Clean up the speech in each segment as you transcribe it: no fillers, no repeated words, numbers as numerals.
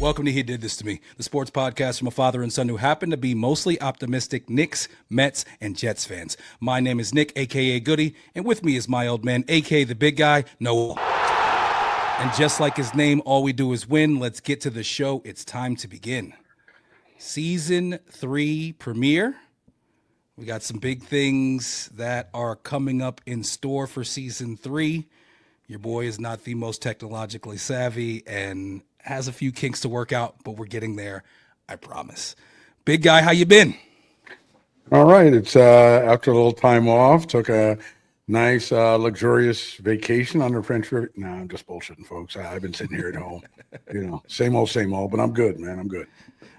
Welcome to He Did This to Me, the sports podcast from a father and son who happen to be mostly optimistic Knicks, Mets, and Jets fans. My name is Nick, a.k.a. Goody, and with me is my old man, a.k.a. the big guy, Noah. And just like his name, all we do is win. Let's get to the show. It's time to begin. Season 3 premiere. We got some big things that are coming up in store for Season 3. Your boy is not the most technologically savvy and has a few kinks to work out, but we're getting there, I promise. Big guy, how you been? All right. It's after a little time off, took a nice, luxurious vacation on the French River. No, I'm just bullshitting, folks. I've been sitting here at home, same old, but I'm good, man. I'm good.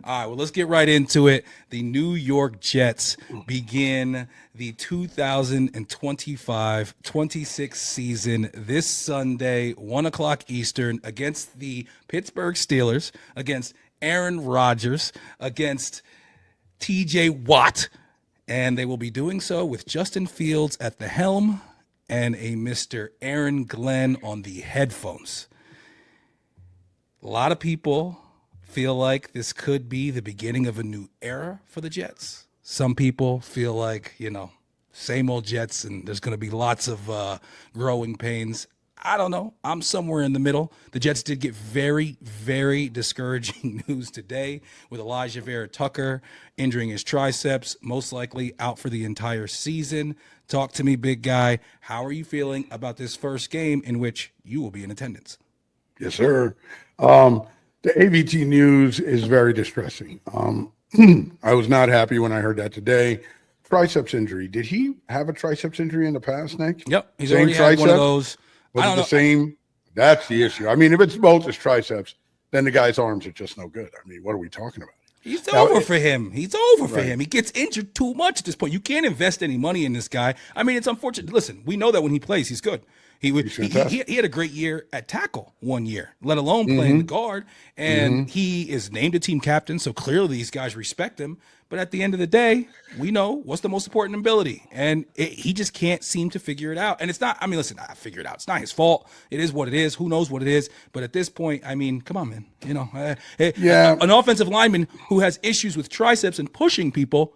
All right, well, let's get right into it. The New York Jets begin the 2025-26 season this Sunday, 1 o'clock Eastern, against the Pittsburgh Steelers, against Aaron Rodgers, against T.J. Watt, and they will be doing so with Justin Fields at the helm and a Mr. Aaron Glenn on the headphones. A lot of people feel like this could be the beginning of a new era for the Jets. Some people feel like, same old Jets and there's going to be lots of growing pains. I don't know. I'm somewhere in the middle. The Jets did get very, very discouraging news today with Elijah Vera Tucker injuring his triceps, most likely out for the entire season. Talk to me, big guy. How are you feeling about this first game in which you will be in attendance? Yes, sir. The AVT news is very distressing. I was not happy when I heard that today. Triceps injury. Did he have a triceps injury in the past, Nick? Yep. He's already had one of those. Was it the same? That's the issue. I mean, if it's both his triceps, then the guy's arms are just no good. I mean, what are we talking about? He's over for him. He's over for him. He gets injured too much at this point. You can't invest any money in this guy. I mean, it's unfortunate. Listen, we know that when he plays, he's good. He had a great year at tackle one year, let alone playing the guard. And he is named a team captain, so clearly these guys respect him. But at the end of the day, we know what's the most important ability. And he just can't seem to figure it out. And it's not, I figure it out. It's not his fault. It is what it is. Who knows what it is? But at this point, come on, man. An offensive lineman who has issues with triceps and pushing people,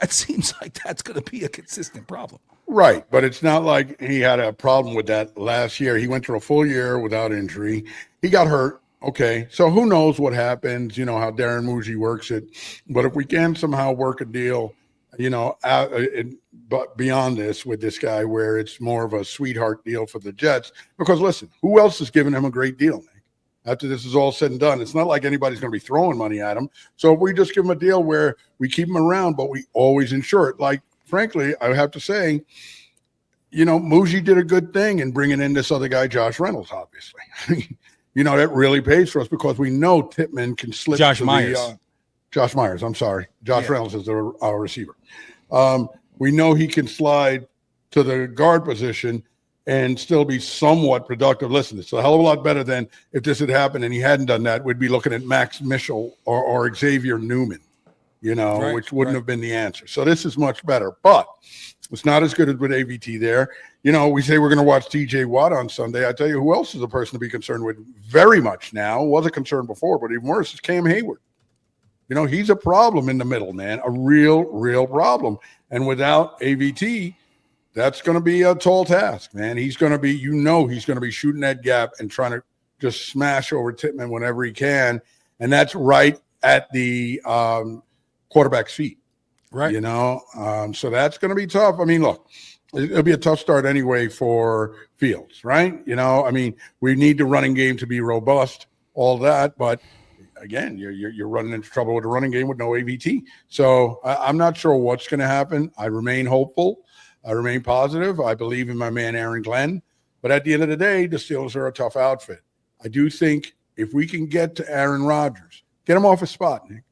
that seems like that's going to be a consistent problem. Right, but it's not like he had a problem with that last year. He went through a full year without injury. He got hurt. Okay, so who knows what happens, how Darren Muji works it. But if we can somehow work a deal, but beyond this with this guy where it's more of a sweetheart deal for the Jets, because listen, who else is giving him a great deal, Nick? After this is all said and done, it's not like anybody's going to be throwing money at him. So if we just give him a deal where we keep him around, but we always insure it, like, frankly, I have to say, Muji did a good thing in bringing in this other guy, Josh Reynolds, obviously. That really pays for us because we know Tippmann can slip. Josh Myers, I'm sorry. Josh Reynolds is our receiver. We know he can slide to the guard position and still be somewhat productive. Listen, it's a hell of a lot better than if this had happened and he hadn't done that. We'd be looking at Max Mitchell or Xavier Newman. Which wouldn't have been the answer. So this is much better, but it's not as good as with AVT there. We say we're going to watch TJ Watt on Sunday. I tell you who else is a person to be concerned with very much now. Was a concern before, but even worse is Cam Hayward. He's a problem in the middle, man, a real problem. And without AVT, that's going to be a tall task, man. He's going to be, he's going to be shooting that gap and trying to just smash over Tippmann whenever he can. And that's right at the quarterback's feet, right? So that's going to be tough. I mean, look, it'll be a tough start anyway for Fields, right? We need the running game to be robust, all that, but again, you're running into trouble with the running game with no AVT. So I'm not sure what's going to happen. I remain hopeful. I remain positive. I believe in my man Aaron Glenn, but at the end of the day, the Steelers are a tough outfit. I do think if we can get to Aaron Rodgers, get him off his spot, Nick.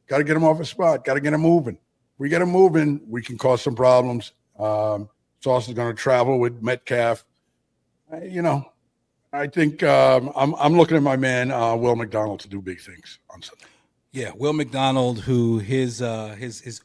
Got to get him off his spot. Got to get him moving. We get him moving, we can cause some problems. Sauce is going to travel with Metcalf. I think I'm looking at my man Will McDonald to do big things on Sunday. Yeah, Will McDonald, who his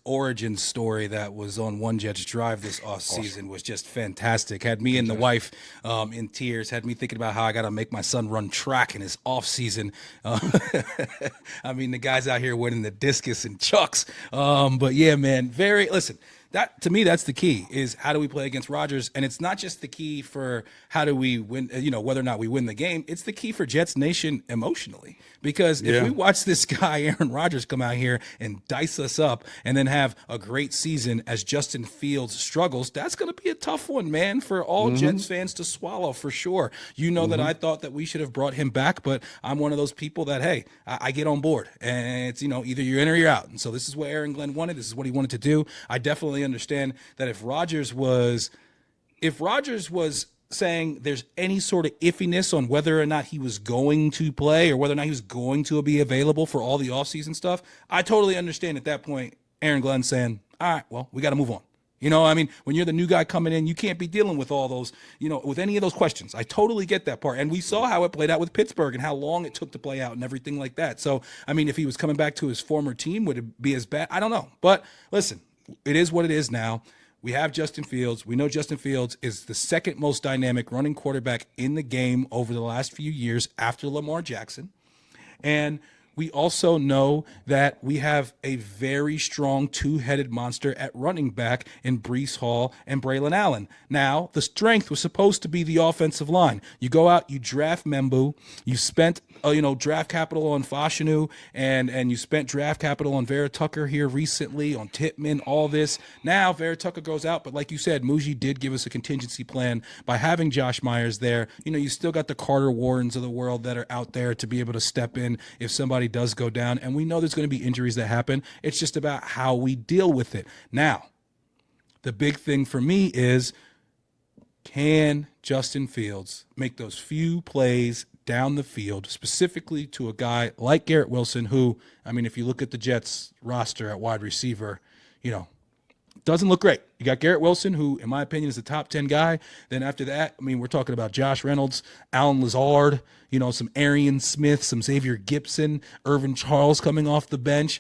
origin story that was on One Jets Drive this offseason was just fantastic. Had me and the wife in tears. Had me thinking about how I got to make my son run track in his offseason. I mean, the guy's out here winning the discus and chucks. But yeah, man, listen. That to me, that's the key is how do we play against Rodgers? And it's not just the key for how do we win, whether or not we win the game. It's the key for Jets Nation emotionally. Because if we watch this guy, Aaron Rodgers, come out here and dice us up and then have a great season as Justin Fields struggles, that's going to be a tough one, man, for all Jets fans to swallow for sure. You know that I thought that we should have brought him back, but I'm one of those people that, hey, I get on board. And it's, either you're in or you're out. And so this is what Aaron Glenn wanted. This is what he wanted to do. I definitely understand that if Rodgers was saying there's any sort of iffiness on whether or not he was going to play or whether or not he was going to be available for all the offseason stuff, I totally understand at that point Aaron Glenn saying, all right, well, we got to move on. I mean, when you're the new guy coming in, you can't be dealing with all those, with any of those questions. I totally get that part. And we saw how it played out with Pittsburgh and how long it took to play out and everything like that. So, I mean, if he was coming back to his former team, would it be as bad? I don't know. But listen, it is what it is now. We have Justin Fields. We know Justin Fields is the second most dynamic running quarterback in the game over the last few years after Lamar Jackson. And we also know that we have a very strong two-headed monster at running back in Breece Hall and Braylon Allen. Now, the strength was supposed to be the offensive line. You go out, you draft Membu, you spent draft capital on Fashanu, and you spent draft capital on Vera Tucker here recently, on Tippmann, all this. Now, Vera Tucker goes out, but like you said, Muji did give us a contingency plan by having Josh Myers there. You still got the Carter Warrens of the world that are out there to be able to step in if somebody does go down, and we know there's going to be injuries that happen. It's just about how we deal with it. Now, the big thing for me is, can Justin Fields make those few plays down the field, specifically to a guy like Garrett Wilson, who, I mean, if you look at the Jets roster at wide receiver, doesn't look great. You got Garrett Wilson, who, in my opinion, is a top 10 guy. Then after that, I mean, we're talking about Josh Reynolds, Alan Lazard, some Arian Smith, some Xavier Gibson, Irvin Charles coming off the bench.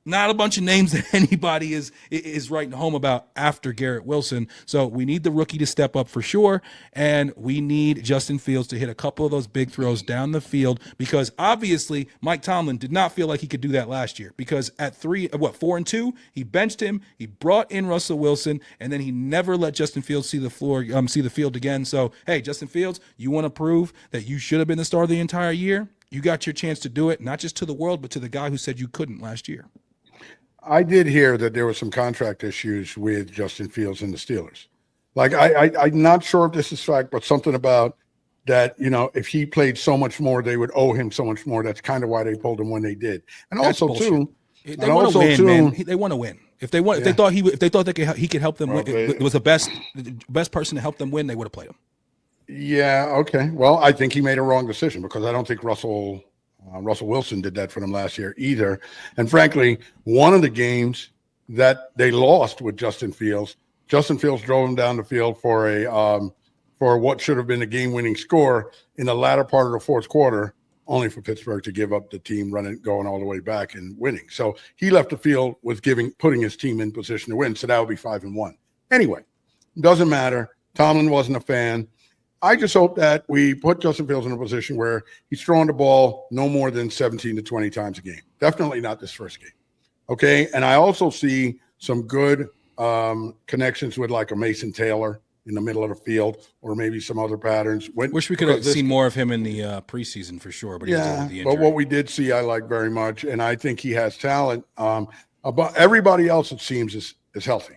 Not a bunch of names that anybody is writing home about after Garrett Wilson. So we need the rookie to step up for sure, and we need Justin Fields to hit a couple of those big throws down the field, because obviously Mike Tomlin did not feel like he could do that last year, because at 4-2, he benched him, he brought in Russell Wilson, and then he never let Justin Fields see the field again. So, hey, Justin Fields, you want to prove that you should have been the star the entire year? You got your chance to do it, not just to the world, but to the guy who said you couldn't last year. I did hear that there were some contract issues with Justin Fields and the Steelers. Like, I'm not sure if this is fact, but something about that, if he played so much more, they would owe him so much more. That's kind of why they pulled him when they did. And That's also, bullshit. too, They want to win, man. They want to win. If they thought he could help them win, it was the best person to help them win, they would have played him. Yeah, okay. Well, I think he made a wrong decision, because I don't think Russell Wilson did that for them last year either. And frankly, one of the games that they lost with Justin Fields drove him down the field for what should have been a game-winning score in the latter part of the fourth quarter, only for Pittsburgh to give up the team going all the way back and winning. So he left the field with putting his team in position to win. So that would be 5-1. Anyway, doesn't matter. Tomlin wasn't a fan. I just hope that we put Justin Fields in a position where he's throwing the ball no more than 17 to 20 times a game. Definitely not this first game. Okay. And I also see some good connections with like a Mason Taylor in the middle of the field, or maybe some other patterns. Wish we could have seen more of him in the preseason for sure, but but what we did see, I like very much. And I think he has talent. About everybody else, it seems, is healthy.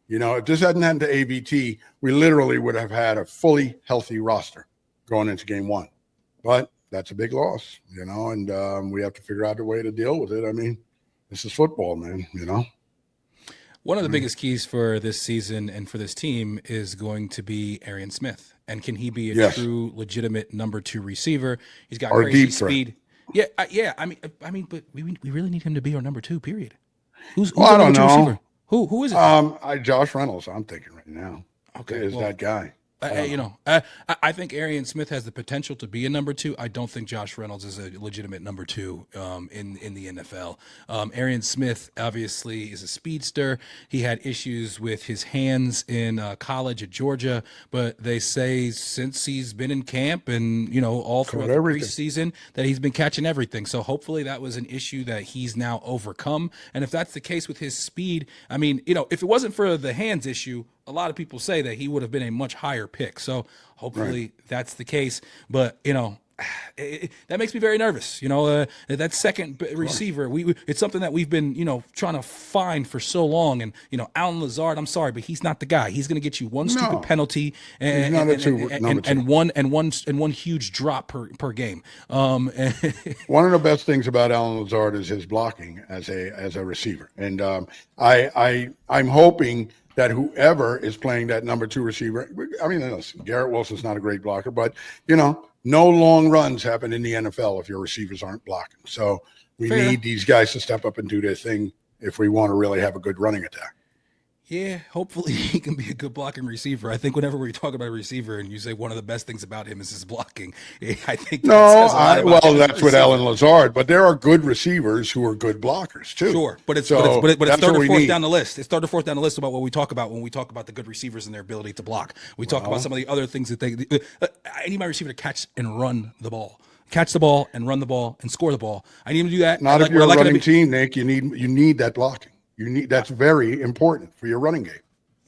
If this hadn't happened to AVT, we literally would have had a fully healthy roster going into game one. But that's a big loss, and we have to figure out a way to deal with it. I mean, this is football, man, One of the biggest keys for this season and for this team is going to be Arian Smith. And can he be a true, legitimate number 2 receiver? He's got crazy speed. Yeah. I mean, but we really need him to be our number 2, period. Who's our number 2 receiver? Who is it? Josh Reynolds, I'm thinking right now. Okay. Is that guy. I think Arian Smith has the potential to be a number two. I don't think Josh Reynolds is a legitimate number two in the NFL. Arian Smith obviously is a speedster. He had issues with his hands in college at Georgia, but they say since he's been in camp and all throughout the preseason that he's been catching everything. So hopefully that was an issue that he's now overcome. And if that's the case with his speed, I mean, if it wasn't for the hands issue, a lot of people say that he would have been a much higher pick. So hopefully that's the case. But, that makes me very nervous. That second receiver, it's something that we've been, trying to find for so long. And, Alan Lazard, I'm sorry, but he's not the guy. He's going to get you one stupid penalty and one huge drop per game. One of the best things about Alan Lazard is his blocking as a receiver. And I'm hoping that whoever is playing that number two receiver, I mean, listen, Garrett Wilson's not a great blocker, but, no long runs happen in the NFL if your receivers aren't blocking. So we need these guys to step up and do their thing if we want to really have a good running attack. Yeah, hopefully he can be a good blocking receiver. I think whenever we talk about a receiver and you say one of the best things about him is his blocking, I think that's with Alan Lazard. But there are good receivers who are good blockers too. Sure, but it's third or fourth down the list. It's third or fourth down the list about what we talk about when we talk about the good receivers and their ability to block. We talk about some of the other things that I need my receiver to catch and run the ball. Catch the ball and run the ball and score the ball. I need him to do that. Not if you're a running team, Nick. You need that blocking. That's very important for your running game.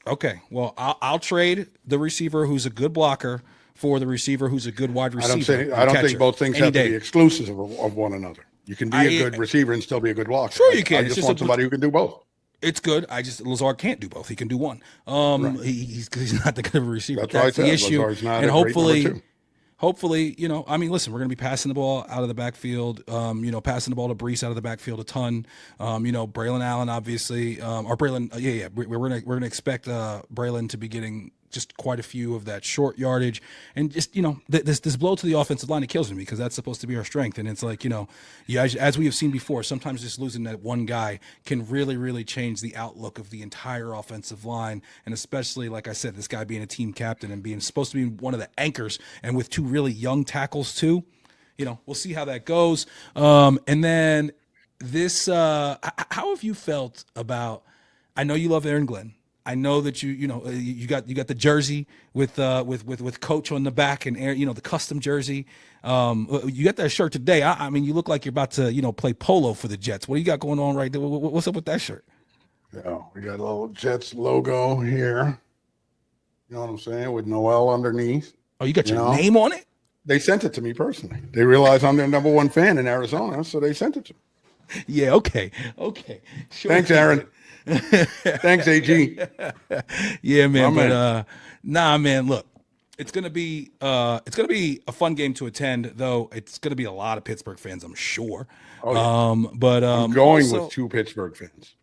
Okay, well, I'll trade the receiver who's a good blocker for the receiver who's a good wide receiver. I don't think both things have to be exclusive of one another. You can be a good receiver and still be a good blocker. Sure, you can. I just want somebody who can do both. It's good. Lazard can't do both. He can do one. He's not the good of a receiver. That's the issue. Lazard's not and hopefully, listen, we're going to be passing the ball out of the backfield, passing the ball to Brees out of the backfield a ton. Braylon Allen, obviously, or Braylon. We're going to expect Braylon to be getting just quite a few of that short yardage, and just this blow to the offensive line, it kills me because that's supposed to be our strength, and it's like as we have seen before, sometimes just losing that one guy can really, really change the outlook of the entire offensive line, and especially like I said, this guy being a team captain and being supposed to be one of the anchors, and with two really young tackles too, we'll see how that goes. And then this, how have you felt about? I know you love Aaron Glenn. I know that you got the jersey with Coach on the back and the custom jersey. You got that shirt today. I mean, you look like you're about to play polo for the Jets. What do you got going on right there? What's up with that shirt? Yeah, we got a little Jets logo here. You know what I'm saying? With Noel underneath. Oh, you got your name on it? They sent it to me personally. They realize I'm their number one fan in Arizona, so they sent it to me. Yeah. Okay. Sure. Thanks, Aaron. Thanks, AG. Yeah, man. Man. Look, it's gonna be a fun game to attend, though. It's gonna be a lot of Pittsburgh fans, I'm sure. Oh, yeah. I'm going with two Pittsburgh fans.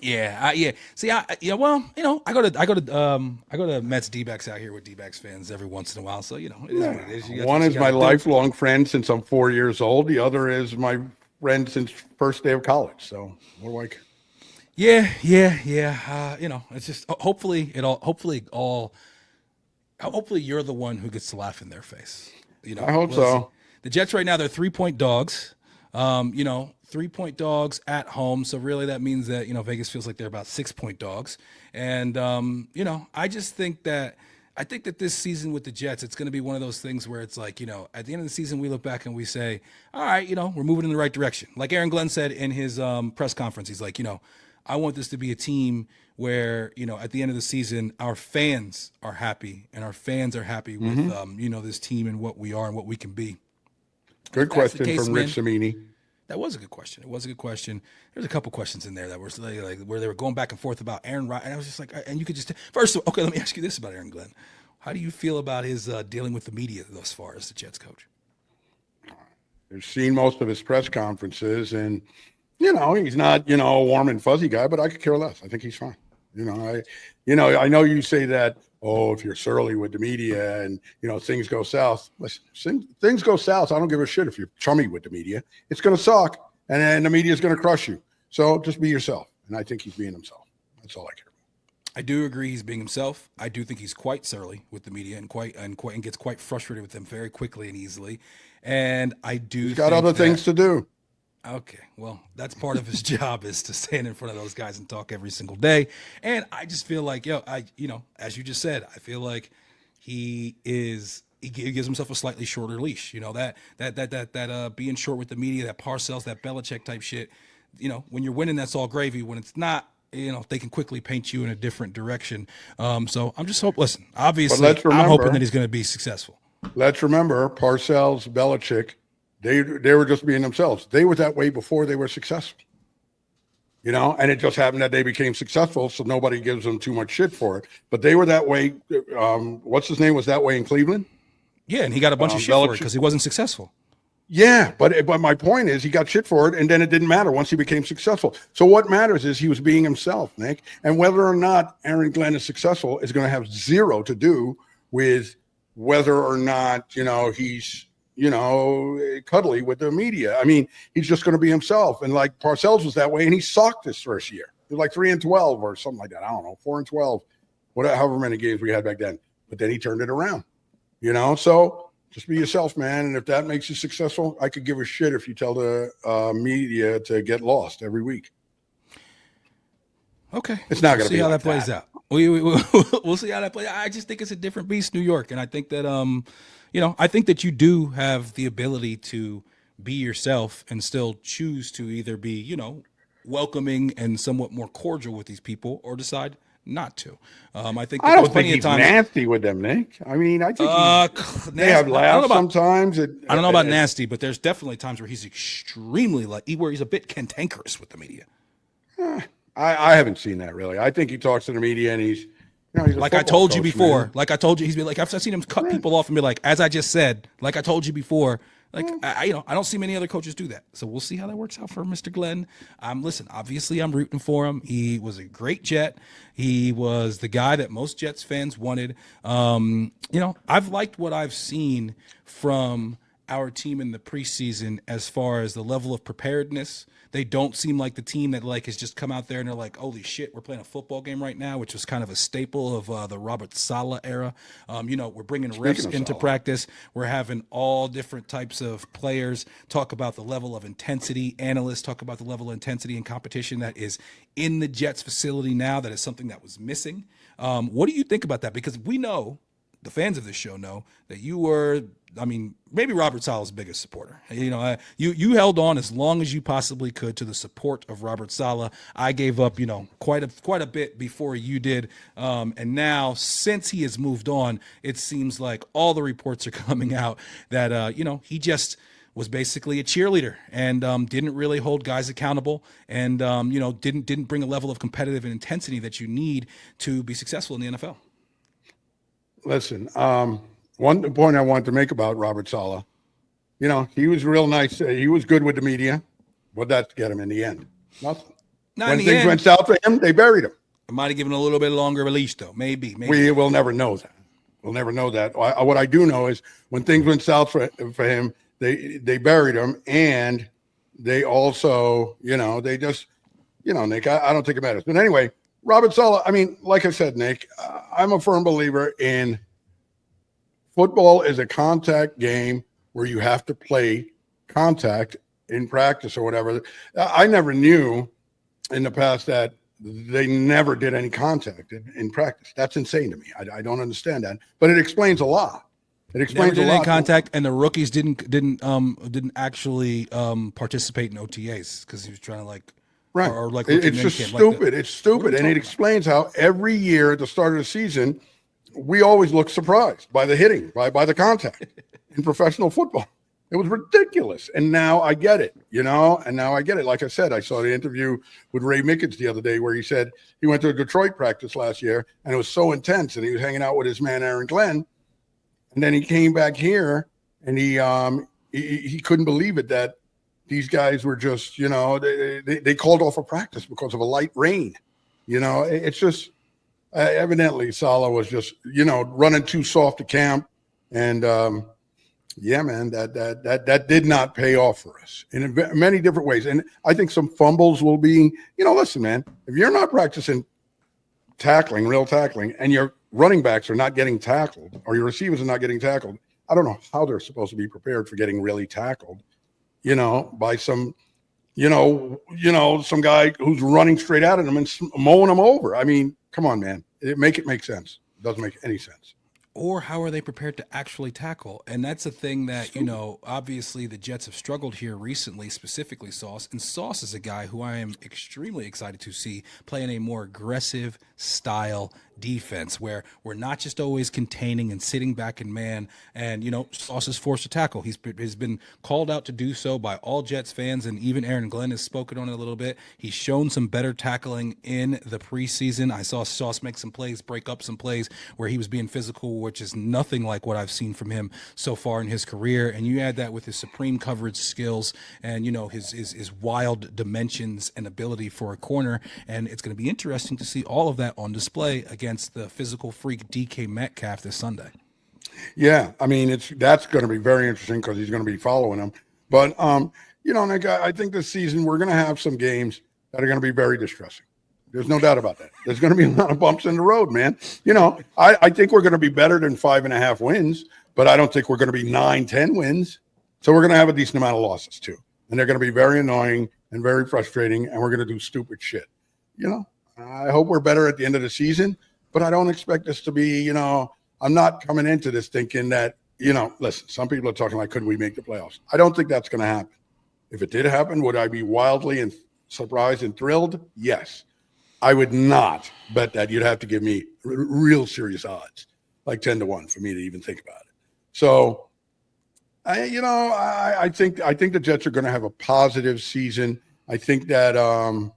Yeah. See, I go to Mets D-backs out here with D-backs fans every once in a while. So it is what it is. One is my lifelong friend since I'm 4 years old. The other is my friend since first day of college. So we're like. Yeah. It's just hopefully you're the one who gets to laugh in their face. I hope so. The Jets right now, they're 3-point dogs. 3-point dogs at home. So really that means that, Vegas feels like they're about 6-point dogs. And, I just think that this season with the Jets, it's going to be one of those things where it's like, at the end of the season, we look back and we say, all right, we're moving in the right direction. Like Aaron Glenn said in his press conference, he's like, I want this to be a team where, at the end of the season, our fans are happy and our fans are happy with, this team and what we are and what we can be. Good question from Rich Samini. That was a good question. It was a good question. There's a couple questions in there that were like where they were going back and forth about Aaron Rodgers. And I was just like, and you could just first, okay, let me ask you this about Aaron Glenn. How do you feel about his dealing with the media thus far as the Jets coach? I've seen most of his press conferences, and he's not a warm and fuzzy guy, but I could care less. I think he's fine. I know you say that. Oh, if you're surly with the media and, things go south. Listen, things go south. I don't give a shit if you're chummy with the media. It's going to suck, and the media is going to crush you. So just be yourself. And I think he's being himself. That's all I care I do agree he's being himself. I do think he's quite surly with the media and gets quite frustrated with them very quickly and easily. And I do He's got think other that, things to do. okay, well, that's part of his job is to stand in front of those guys and talk every single day. And I just feel like, as you just said, I feel like he gives himself a slightly shorter leash. That being short with the media, that Parcells, that Belichick type shit. When you're winning, that's all gravy. When it's not, they can quickly paint you in a different direction. So I'm just listen, But obviously, let's I'm hoping remember, that he's going to be successful. Parcells, Belichick, they were just being themselves. They were that way before they were successful. And it just happened that they became successful, so nobody gives them too much shit for it. But they were that way. What's his name was that way in Cleveland? Yeah, and he got a bunch of shit for it because he wasn't successful. Yeah, but my point is he got shit for it, and then it didn't matter once he became successful. So what matters is he was being himself, Nick. And whether or not Aaron Glenn is successful is going to have zero to do with whether or not, he's, cuddly with the media. I mean, he's just going to be himself. And like Parcells was that way, and he sucked his first year. He was like 3-12 or something like that. I don't know, 4-12, however many games we had back then. But then he turned it around, So just be yourself, man. And if that makes you successful, I could give a shit if you tell the media to get lost every week. Okay. It's not going to see be how like that plays out. We'll see how that plays out. I just think it's a different beast, New York. And I think that, I think that you do have the ability to be yourself and still choose to either be, welcoming and somewhat more cordial with these people or decide not to. I think that I there's don't think plenty he's of times. nasty with them, Nick. I mean, I think they have I don't know laughs about- sometimes. I don't know about nasty, but there's definitely times where he's extremely where he's a bit cantankerous with the media. I haven't seen that really. I think he talks to the media and he's a like I football told you coach, before. man. Like I told you, he's been like I've seen him cut people off and be like, as I just said, like I told you before. Like I don't see many other coaches do that. So we'll see how that works out for Mr. Glenn. Listen, obviously I'm rooting for him. He was a great Jet. He was the guy that most Jets fans wanted. I've liked what I've seen from our team in the preseason as far as the level of preparedness. They don't seem like the team that has just come out there and they're like, holy shit, we're playing a football game right now, which was kind of a staple of the Robert Saleh era. We're bringing refs into practice. We're having all different types of players talk about the level of intensity. Analysts talk about the level of intensity and competition that is in the Jets facility now. That is something that was missing. What do you think about that? Because we know, the fans of this show know that you were, maybe Robert Saleh's biggest supporter. You held on as long as you possibly could to the support of Robert Saleh. I gave up, quite a bit before you did. And now, since he has moved on, it seems like all the reports are coming out that, he just was basically a cheerleader and didn't really hold guys accountable and, didn't bring a level of competitive intensity that you need to be successful in the NFL. Listen, one point I wanted to make about Robert Saleh, he was real nice. He was good with the media. What'd that get him in the end? Nothing. When things went south for him, they buried him. I might have given a little bit longer release, though. Maybe. We will never know that. We'll never know that. What I do know is when things went south for him, they buried him, and they also, they just, Nick, I don't think it matters. But anyway, Robert Saleh, like I said, Nick, I'm a firm believer in football is a contact game where you have to play contact in practice or whatever. I never knew in the past that they never did any contact in practice. That's insane to me. I don't understand that, but it explains a lot. It explains never did a lot. Any contact, and the rookies didn't actually participate in OTAs because he was trying to Right. Or it's just stupid. It's stupid. And it explains how every year at the start of the season, we always look surprised by the hitting, by the contact in professional football. It was ridiculous. And now I get it, and now I get it. Like I said, I saw the interview with Ray Mickens the other day where he said he went to a Detroit practice last year and it was so intense and he was hanging out with his man, Aaron Glenn. And then he came back here and he couldn't believe it that these guys were just, they called off a practice because of a light rain. It's just evidently Saleh was just, running too soft to camp. And yeah, man, that did not pay off for us in many different ways. And I think some fumbles will be, listen, man, if you're not practicing tackling, real tackling, and your running backs are not getting tackled, or your receivers are not getting tackled, I don't know how they're supposed to be prepared for getting really tackled, by some, some guy who's running straight at them and mowing them over. I mean, come on, man. It make sense. It doesn't make any sense. Or how are they prepared to actually tackle? And that's a thing that, obviously the Jets have struggled here recently, specifically Sauce. And Sauce is a guy who I am extremely excited to see play in a more aggressive style defense where we're not just always containing and sitting back in man. And, Sauce is forced to tackle. He's been called out to do so by all Jets fans, and even Aaron Glenn has spoken on it a little bit. He's shown some better tackling in the preseason. I saw Sauce make some plays, break up some plays where he was being physical, which is nothing like what I've seen from him so far in his career. And you add that with his supreme coverage skills and, his wild dimensions and ability for a corner. And it's going to be interesting to see all of that on display against the physical freak DK Metcalf this Sunday. Yeah, I mean, that's going to be very interesting because he's going to be following him. But, Nick, I think this season we're going to have some games that are going to be very distressing. There's no doubt about that. There's going to be a lot of bumps in the road, man. I think we're going to be better than 5.5 wins, but I don't think we're going to be 9-10 wins. So we're going to have a decent amount of losses too. And they're going to be very annoying and very frustrating, and we're going to do stupid shit. I hope we're better at the end of the season, but I don't expect this to be, I'm not coming into this thinking that, listen, some people are talking like, could we make the playoffs? I don't think that's going to happen. If it did happen, would I be wildly and surprised and thrilled? Yes. I would not bet that. You'd have to give me real serious odds, like 10-1 for me to even think about it. So, I think the Jets are going to have a positive season. I think that Aaron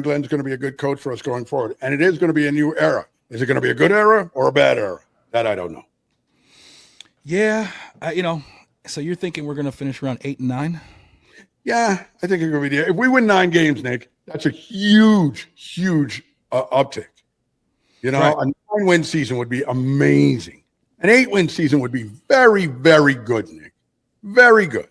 Glenn's going to be a good coach for us going forward, and it is going to be a new era. Is it going to be a good era or a bad era? That I don't know. Yeah, so you're thinking we're going to finish around 8 and 9? Yeah, I think it's going to be there. If we win 9 games, Nick, that's a huge uptick. Right. A 9-win season would be amazing. An 8-win season would be very, very good, Nick. Very good.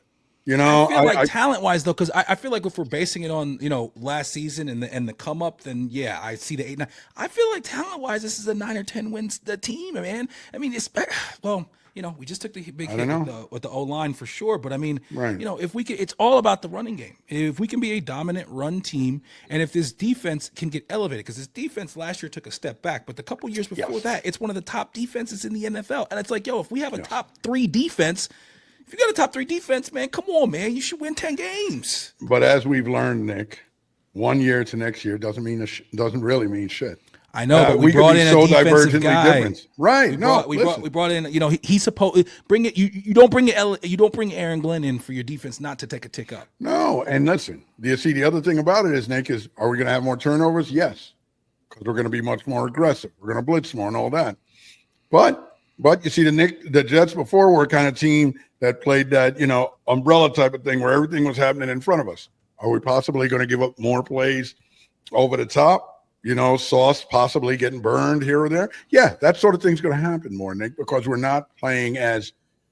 I feel like talent-wise, though, because I feel like if we're basing it on, last season and the come-up, then, yeah, I see the 8-9. I feel like talent-wise, this is a 9 or 10 wins the team, man. I mean, we just took the big hit with the O-line for sure. But, I mean, right. If we can, it's all about the running game. If we can be a dominant run team, and if this defense can get elevated, because this defense last year took a step back, but the couple years before that, it's one of the top defenses in the NFL. And it's like, if we have a top 3 defense, if you got a top 3 defense, man, come on, man. You should win 10 games. But as we've learned, Nick, 1 year to next year doesn't really mean shit. I know, but we brought in a defensive guy. Different. Right? We brought in. He's supposed bring it. You don't bring Aaron Glenn in for your defense not to take a tick up. No, and listen, you see, the other thing about it is, Nick, are we going to have more turnovers? Yes, because we're going to be much more aggressive. We're going to blitz more and all that. But you see, the Jets before were a kind of team that played that umbrella type of thing where everything was happening in front of us. Are we possibly going to give up more plays over the top? Sauce possibly getting burned here or there. Yeah, that sort of thing's going to happen more, Nick, because we're not playing as,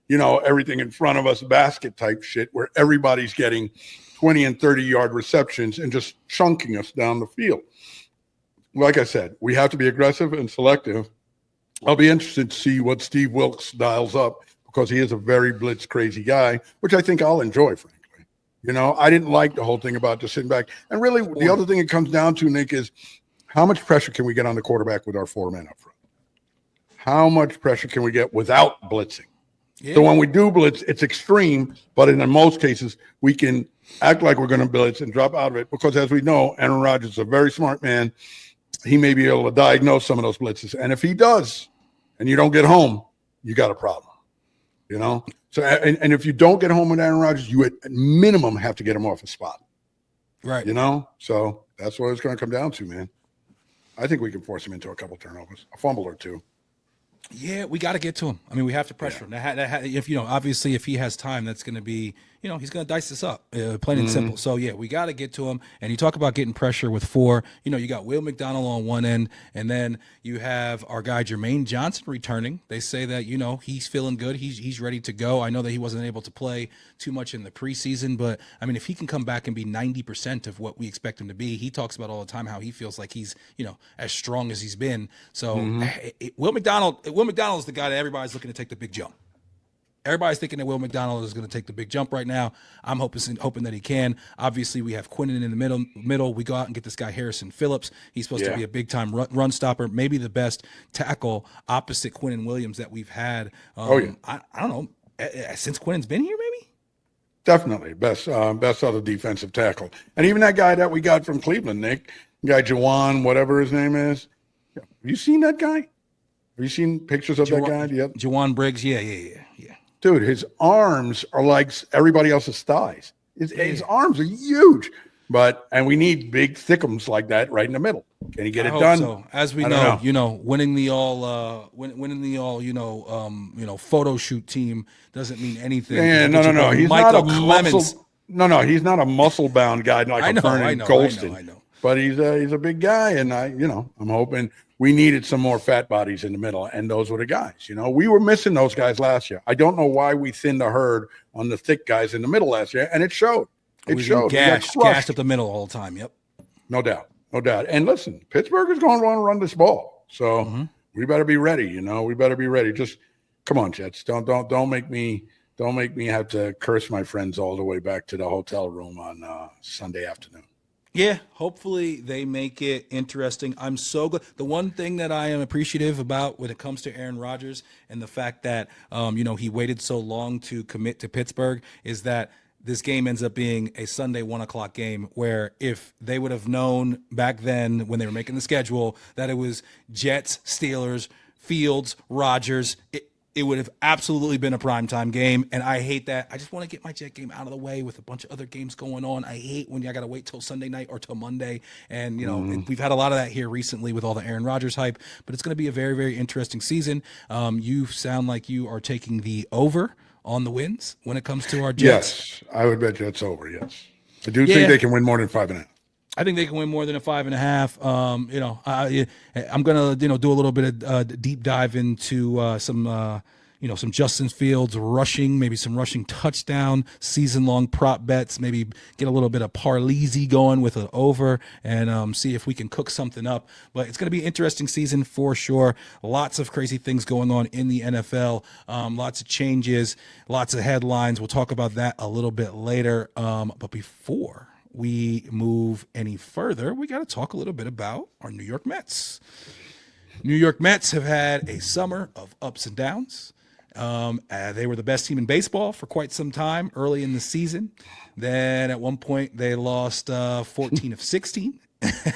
everything in front of us basket type shit where everybody's getting 20 and 30-yard receptions and just chunking us down the field. Like I said, we have to be aggressive and selective. I'll be interested to see what Steve Wilkes dials up because he is a very blitz crazy guy, which I think I'll enjoy, frankly. I didn't like the whole thing about just sitting back. And really, the other thing it comes down to, Nick, is how much pressure can we get on the quarterback with our 4 men up front? How much pressure can we get without blitzing? Yeah. So when we do blitz, it's extreme, but in most cases, we can act like we're going to blitz and drop out of it because, as we know, Aaron Rodgers is a very smart man. He may be able to diagnose some of those blitzes. And if he does, and you don't get home, you got a problem. So, and if you don't get home with Aaron Rodgers, you at minimum have to get him off the spot. Right. So that's what it's going to come down to, man. I think we can force him into a couple turnovers, a fumble or two. Yeah, we got to get to him. I mean, we have to pressure him. If obviously, if he has time, that's going to be, he's going to dice this up, plain and simple. So, yeah, we got to get to him. And you talk about getting pressure with 4. You got Will McDonald on one end, and then you have our guy Jermaine Johnson returning. They say that, he's feeling good. He's ready to go. I know that he wasn't able to play too much in the preseason, but, I mean, if he can come back and be 90% of what we expect him to be, he talks about all the time how he feels like he's, as strong as he's been. So, Will McDonald is the guy that everybody's looking to take the big jump. Everybody's thinking that Will McDonald is going to take the big jump right now. I'm hoping that he can. Obviously, we have Quinnen in the middle. We go out and get this guy Harrison Phillips. He's supposed to be a big-time run stopper, maybe the best tackle opposite Quinnen Williams that we've had. I don't know, since Quinnen's been here, maybe? Definitely. Best other defensive tackle. And even that guy that we got from Cleveland, Nick, guy Jawan, whatever his name is. Have you seen that guy? Have you seen pictures of that guy? Yep. Jawan Briggs, yeah. Dude, his arms are like everybody else's thighs. His arms are huge. And we need big thickums like that right in the middle. Can he get it done? So. As we know, winning the all, photo shoot team doesn't mean anything. Yeah, no. He's Michael Clemens. He's not a muscle bound guy like a Vernon Golston. I know. But he's a big guy, and I'm hoping. We needed some more fat bodies in the middle, and those were the guys. We were missing those guys last year. I don't know why we thinned the herd on the thick guys in the middle last year, and it showed. It showed. Gashed up the middle all the time. Yep. No doubt. And listen, Pittsburgh is going to want to run this ball, so we better be ready. We better be ready. Just come on, Jets. Don't make me have to curse my friends all the way back to the hotel room on Sunday afternoon. Yeah, hopefully they make it interesting. I'm so good. The one thing that I am appreciative about when it comes to Aaron Rodgers and the fact that, he waited so long to commit to Pittsburgh is that this game ends up being a Sunday 1:00 game where if they would have known back then when they were making the schedule that it was Jets, Steelers, Fields, Rodgers, it would have absolutely been a primetime game, and I hate that. I just want to get my Jet game out of the way with a bunch of other games going on. I hate when I got to wait till Sunday night or till Monday, and we've had a lot of that here recently with all the Aaron Rodgers hype, but it's going to be a very, very interesting season. You sound like you are taking the over on the wins when it comes to our Jets. Yes, I would bet Jets over, yes. I do think they can win more than 5.5. I think they can win more than a 5.5. I'm gonna do a little bit of deep dive into some Justin Fields rushing, maybe some rushing touchdown, season-long prop bets, maybe get a little bit of Parleezy going with an over and see if we can cook something up. But it's going to be an interesting season for sure. Lots of crazy things going on in the NFL, lots of changes, lots of headlines. We'll talk about that a little bit later. But before we move any further, we got to talk a little bit about our New York Mets. New York Mets have had a summer of ups and downs. They were the best team in baseball for quite some time early in the season. Then at one point they lost 14 of 16.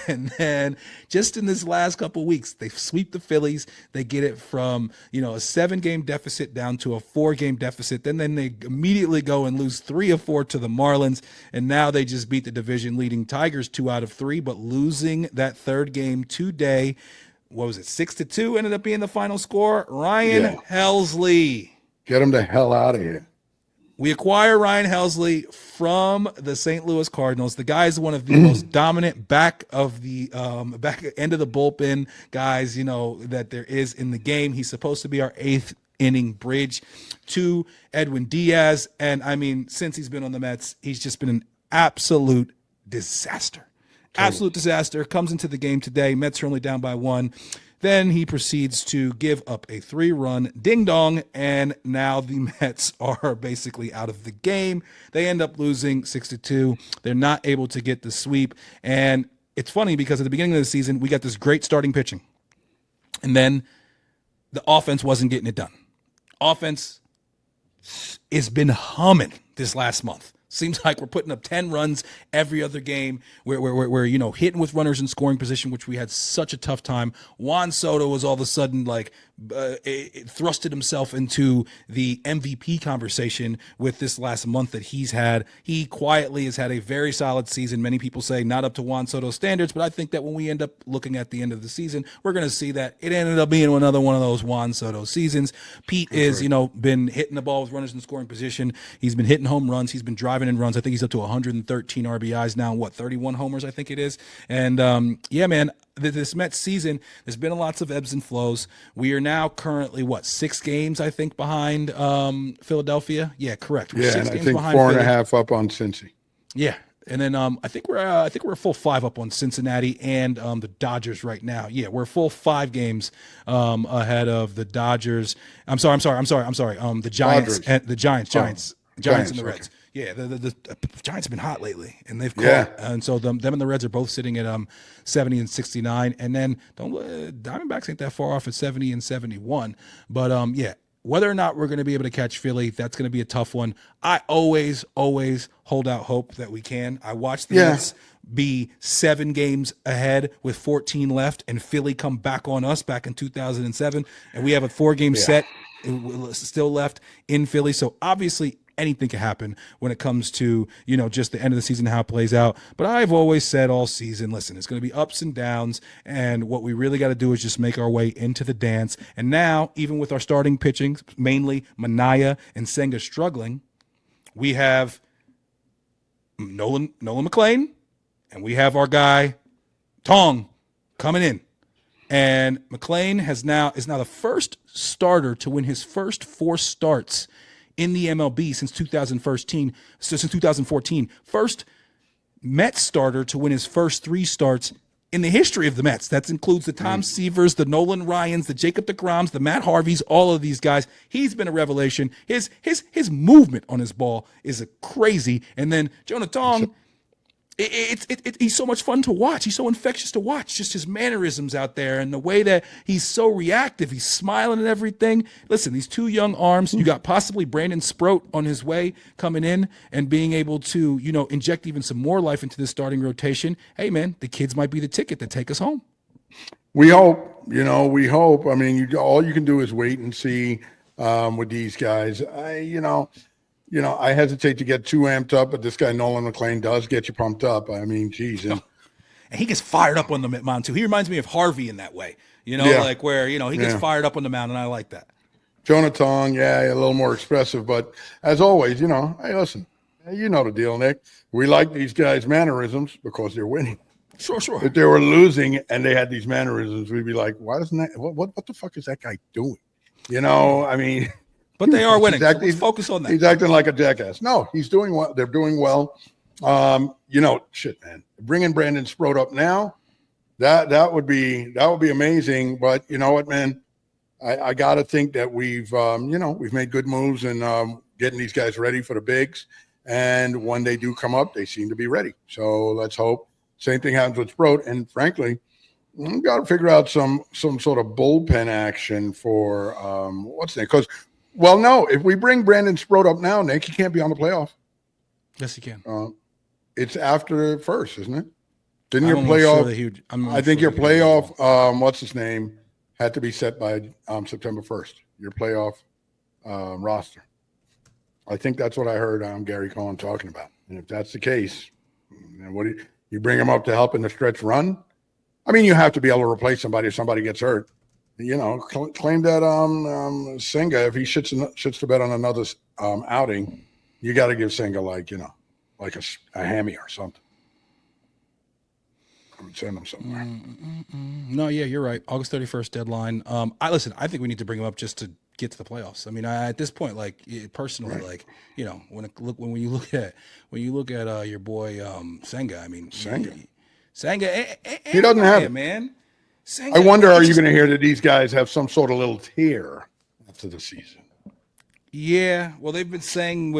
And then just in this last couple of weeks, they sweep the Phillies. They get it from, a 7-game deficit down to a 4-game deficit. Then they immediately go and lose 3 of 4 to the Marlins. And now they just beat the division leading Tigers 2 out of 3, but losing that third game today. What was it? 6-2 ended up being the final score. Ryan Helsley. Get him the hell out of here. We acquire Ryan Helsley from the St. Louis Cardinals. The guy is one of the most dominant back end of the bullpen guys, that there is in the game. He's supposed to be our 8th inning bridge to Edwin Diaz. And I mean, since he's been on the Mets, he's just been an absolute disaster. Totally. Absolute disaster. Comes into the game today. Mets are only down by 1. Then he proceeds to give up a 3-run ding-dong, and now the Mets are basically out of the game. They end up losing 6-2. They're not able to get the sweep. And it's funny because at the beginning of the season, we got this great starting pitching. And then the offense wasn't getting it done. Offense has been humming this last month. Seems like we're putting up 10 runs every other game. We're hitting with runners in scoring position, which we had such a tough time. Juan Soto was all of a sudden it thrusted himself into the MVP conversation with this last month that he's had. He quietly has had a very solid season. Many people say not up to Juan Soto's standards, but I think that when we end up looking at the end of the season, we're going to see that it ended up being another one of those Juan Soto seasons. Pete is, been hitting the ball with runners in scoring position. He's been hitting home runs. He's been driving in runs. I think he's up to 113 RBIs now. 31 homers, I think it is. And man, this Mets season, there's been lots of ebbs and flows. We are now currently 6 games, I think, behind Philadelphia. Yeah, correct. We're 6 and games I think behind 4.5 up on Cincy. Yeah. And then I think we're a full 5 up on Cincinnati and the Dodgers right now. Yeah, we're full 5 games ahead of the Dodgers. I'm sorry. The Giants and the Giants and the Reds. Okay. Yeah, the Giants have been hot lately, and they've caught, and so them and the Reds are both sitting at 70 and 69, and then Diamondbacks ain't that far off at 70 and 71, but whether or not we're going to be able to catch Philly, that's going to be a tough one. I always hold out hope that we can. I watched the Mets be 7 games ahead with 14 left, and Philly come back on us back in 2007, and we have a 4-game set still left in Philly. So obviously anything can happen when it comes to, just the end of the season, how it plays out. But I've always said all season, listen, it's going to be ups and downs. And what we really got to do is just make our way into the dance. And now, even with our starting pitching, mainly Mania and Senga struggling, we have Nolan McLean, and we have our guy Tong coming in. And McLean is now the first starter to win his first 4 starts in the MLB since 2014. First Mets starter to win his first 3 starts in the history of the Mets. That includes the Tom Seavers, the Nolan Ryans, the Jacob deGroms, the Matt Harveys, all of these guys. He's been a revelation. His movement on his ball is crazy. And then Jonah Tong, he's so much fun to watch. He's so infectious to watch. Just his mannerisms out there and the way that he's so reactive. He's smiling and everything. Listen, these 2 young arms. You got possibly Brandon Sproat on his way coming in and being able to, inject even some more life into this starting rotation. Hey, man, the kids might be the ticket to take us home. We hope. We hope. I mean, all you can do is wait and see with these guys. I hesitate to get too amped up, but this guy Nolan McLean does get you pumped up. I mean, geez. And he gets fired up on the mound, too. He reminds me of Harvey in that way, where, he gets fired up on the mound, and I like that. Jonah Tong, a little more expressive. But as always, hey, listen, you know the deal, Nick. We like these guys' mannerisms because they're winning. Sure. If they were losing and they had these mannerisms, we'd be like, why doesn't that – what the fuck is that guy doing? I mean – But they are winning. So let's focus on that. He's acting like a jackass. No, he's doing well. They're doing well. Shit, man. Bringing Brandon Sproat up now, that would be amazing. But you know what, man? I got to think that we've made good moves in getting these guys ready for the bigs. And when they do come up, they seem to be ready. So let's hope. Same thing happens with Sproat. And frankly, we've got to figure out some sort of bullpen action for what's name? Because. Well, no, if we bring Brandon Sproat up now, Nick, he can't be on the playoff. Yes, he can. It's after first, isn't it? Didn't your playoff? I think your playoff, what's his name, had to be set by September 1st. Your playoff roster. I think that's what I heard Gary Cohen talking about. And if that's the case, what do you bring him up to help in the stretch run? I mean, you have to be able to replace somebody if somebody gets hurt. Claim that Senga, if he shits the bed on another outing, you got to give Senga like a hammy or something. I would send him somewhere. No, yeah, you're right. August 31st deadline. I think we need to bring him up just to get to the playoffs. I mean, at this point, personally, when you look at your boy Senga, I mean, Senga, he doesn't have it, man. I wonder, are you going to hear that these guys have some sort of little tear after the season? Yeah, well, they've been saying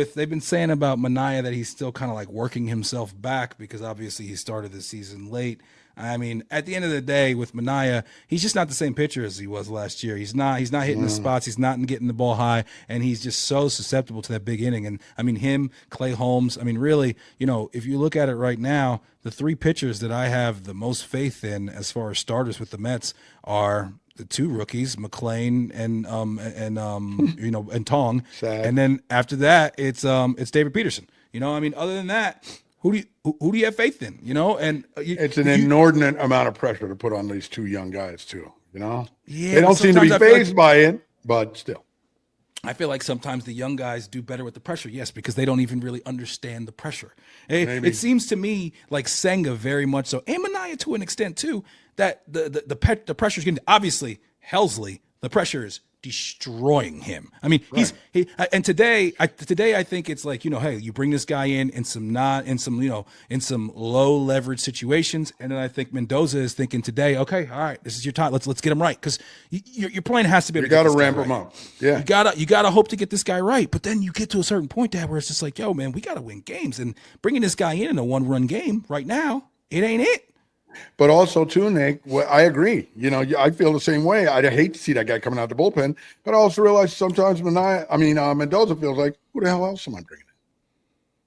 about Mania that he's still kind of like working himself back because obviously he started the season late. I mean, at the end of the day, with Mania, he's just not the same pitcher as he was last year. He's not hitting the spots. He's not getting the ball high, and he's just so susceptible to that big inning. And I mean, him, Clay Holmes. I mean, really, if you look at it right now, the three pitchers that I have the most faith in as far as starters with the Mets are the two rookies, McLean and Tong. Sad. And then after that, it's David Peterson. I mean, other than that, who do you have faith in? And it's an inordinate amount of pressure to put on these two young guys too. Yeah, they don't seem to be fazed by it, but still. I feel like sometimes the young guys do better with the pressure, yes, because they don't even really understand the pressure. It seems to me like Senga very much so, and Mania to an extent too, that the pressure is getting, obviously Helsley, the pressure is destroying him. I mean, right. And today I think it's like, hey, you bring this guy in some low leverage situations, and then I think Mendoza is thinking today, okay, all right, this is your time. Let's get him right, because your plan has to be. You got to ramp him up. Yeah, you gotta hope to get this guy right, but then you get to a certain point, Dad, where it's just like, yo, man, we got to win games, and bringing this guy in a 1-run game right now, it ain't it. But also, too, Nick, I agree. I feel the same way. I'd hate to see that guy coming out the bullpen, but I also realize sometimes Mendoza feels like, who the hell else am I bringing in?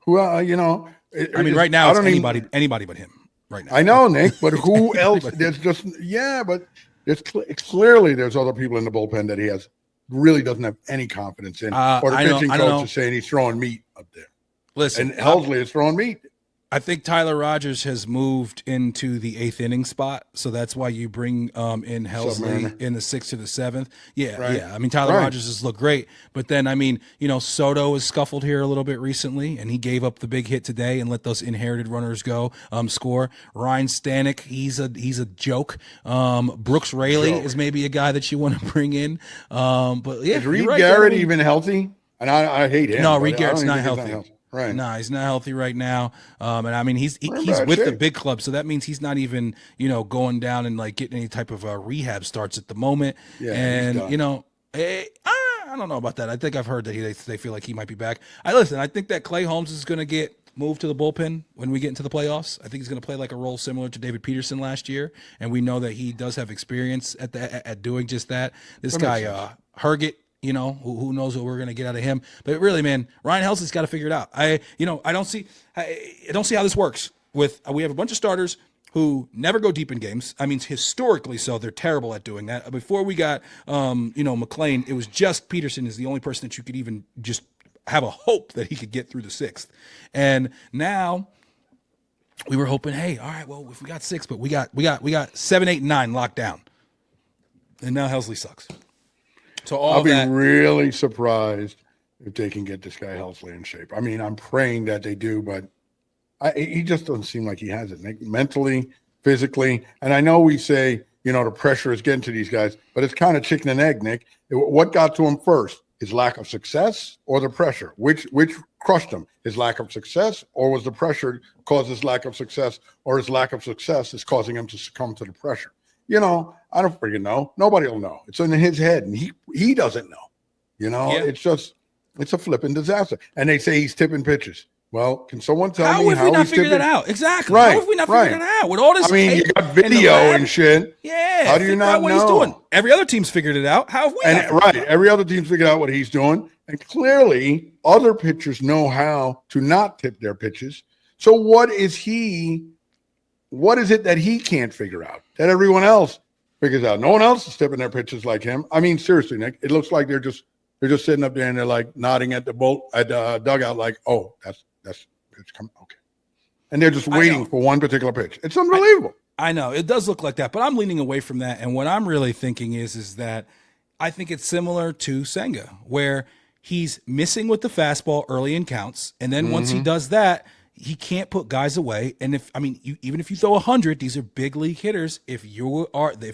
Who, right now, it's anybody but him. Right now, I know, Nick, but who else? There's clearly there's other people in the bullpen that he really doesn't have any confidence in, or the pitching coach is saying he's throwing meat up there. Listen, and Helsley is throwing meat. I think Tyler Rogers has moved into the 8th inning spot, so that's why you bring in Helsley in the 6th to the 7th. Yeah, right. Yeah. I mean, Tyler Rogers has looked great, but then Soto has scuffled here a little bit recently, and he gave up the big hit today and let those inherited runners go score. Ryan Stanek, he's a joke. Brooks Raley is maybe a guy that you want to bring in. But yeah, is Reed Garrett even healthy? And I hate him. No, Reed Garrett's not healthy. Right. No, he's not healthy right now. And I mean, he's with the big club, so that means he's not even, going down and like getting any type of rehab starts at the moment. Yeah, and I don't know about that. I think I've heard that they feel like he might be back. I think that Clay Holmes is going to get moved to the bullpen when we get into the playoffs. I think he's going to play like a role similar to David Peterson last year, and we know that he does have experience at doing just that. This guy Herget. Who knows what we're going to get out of him. But really, man, Ryan Helsley's got to figure it out. I don't see how this works. We have a bunch of starters who never go deep in games. I mean, historically so, they're terrible at doing that. Before we got, McLean, it was just Peterson is the only person that you could even just have a hope that he could get through the 6th. And now we were hoping, hey, all right, well, if we got 6, but we got 7, 8, and 9 locked down. And now Helsley sucks. So I'll be really surprised if they can get this guy Helsley in shape. I mean, I'm praying that they do, but he just doesn't seem like he has it, Nick, mentally, physically. And I know we say, the pressure is getting to these guys, but it's kind of chicken and egg, Nick. What got to him first? His lack of success or the pressure? Which crushed him? His lack of success, or was the pressure caused his lack of success, or his lack of success is causing him to succumb to the pressure? I don't freaking know. Nobody will know. It's in his head, and he doesn't know. It's a flipping disaster. And they say he's tipping pitches. Well, can someone tell me how have we not figured that out? Exactly. Right. How have we not figured that out? With all this, you got video and shit. Yeah. How do you not know what he's doing? Every other team's figured it out. How have we? Every other team's figured out what he's doing, and clearly other pitchers know how to not tip their pitches. So what is it that he can't figure out that everyone else figures out? No one else is tipping their pitches like him. I mean, seriously, Nick, it looks like they're just sitting up there and they're like nodding at the dugout, like, oh, that's pitch coming, okay, and they're just waiting for one particular pitch. It's unbelievable. I know it does look like that, but I'm leaning away from that. And what I'm really thinking is that I think it's similar to Senga, where he's missing with the fastball early in counts, and then once he does that, he can't put guys away. And even if you throw 100, these are big league hitters. If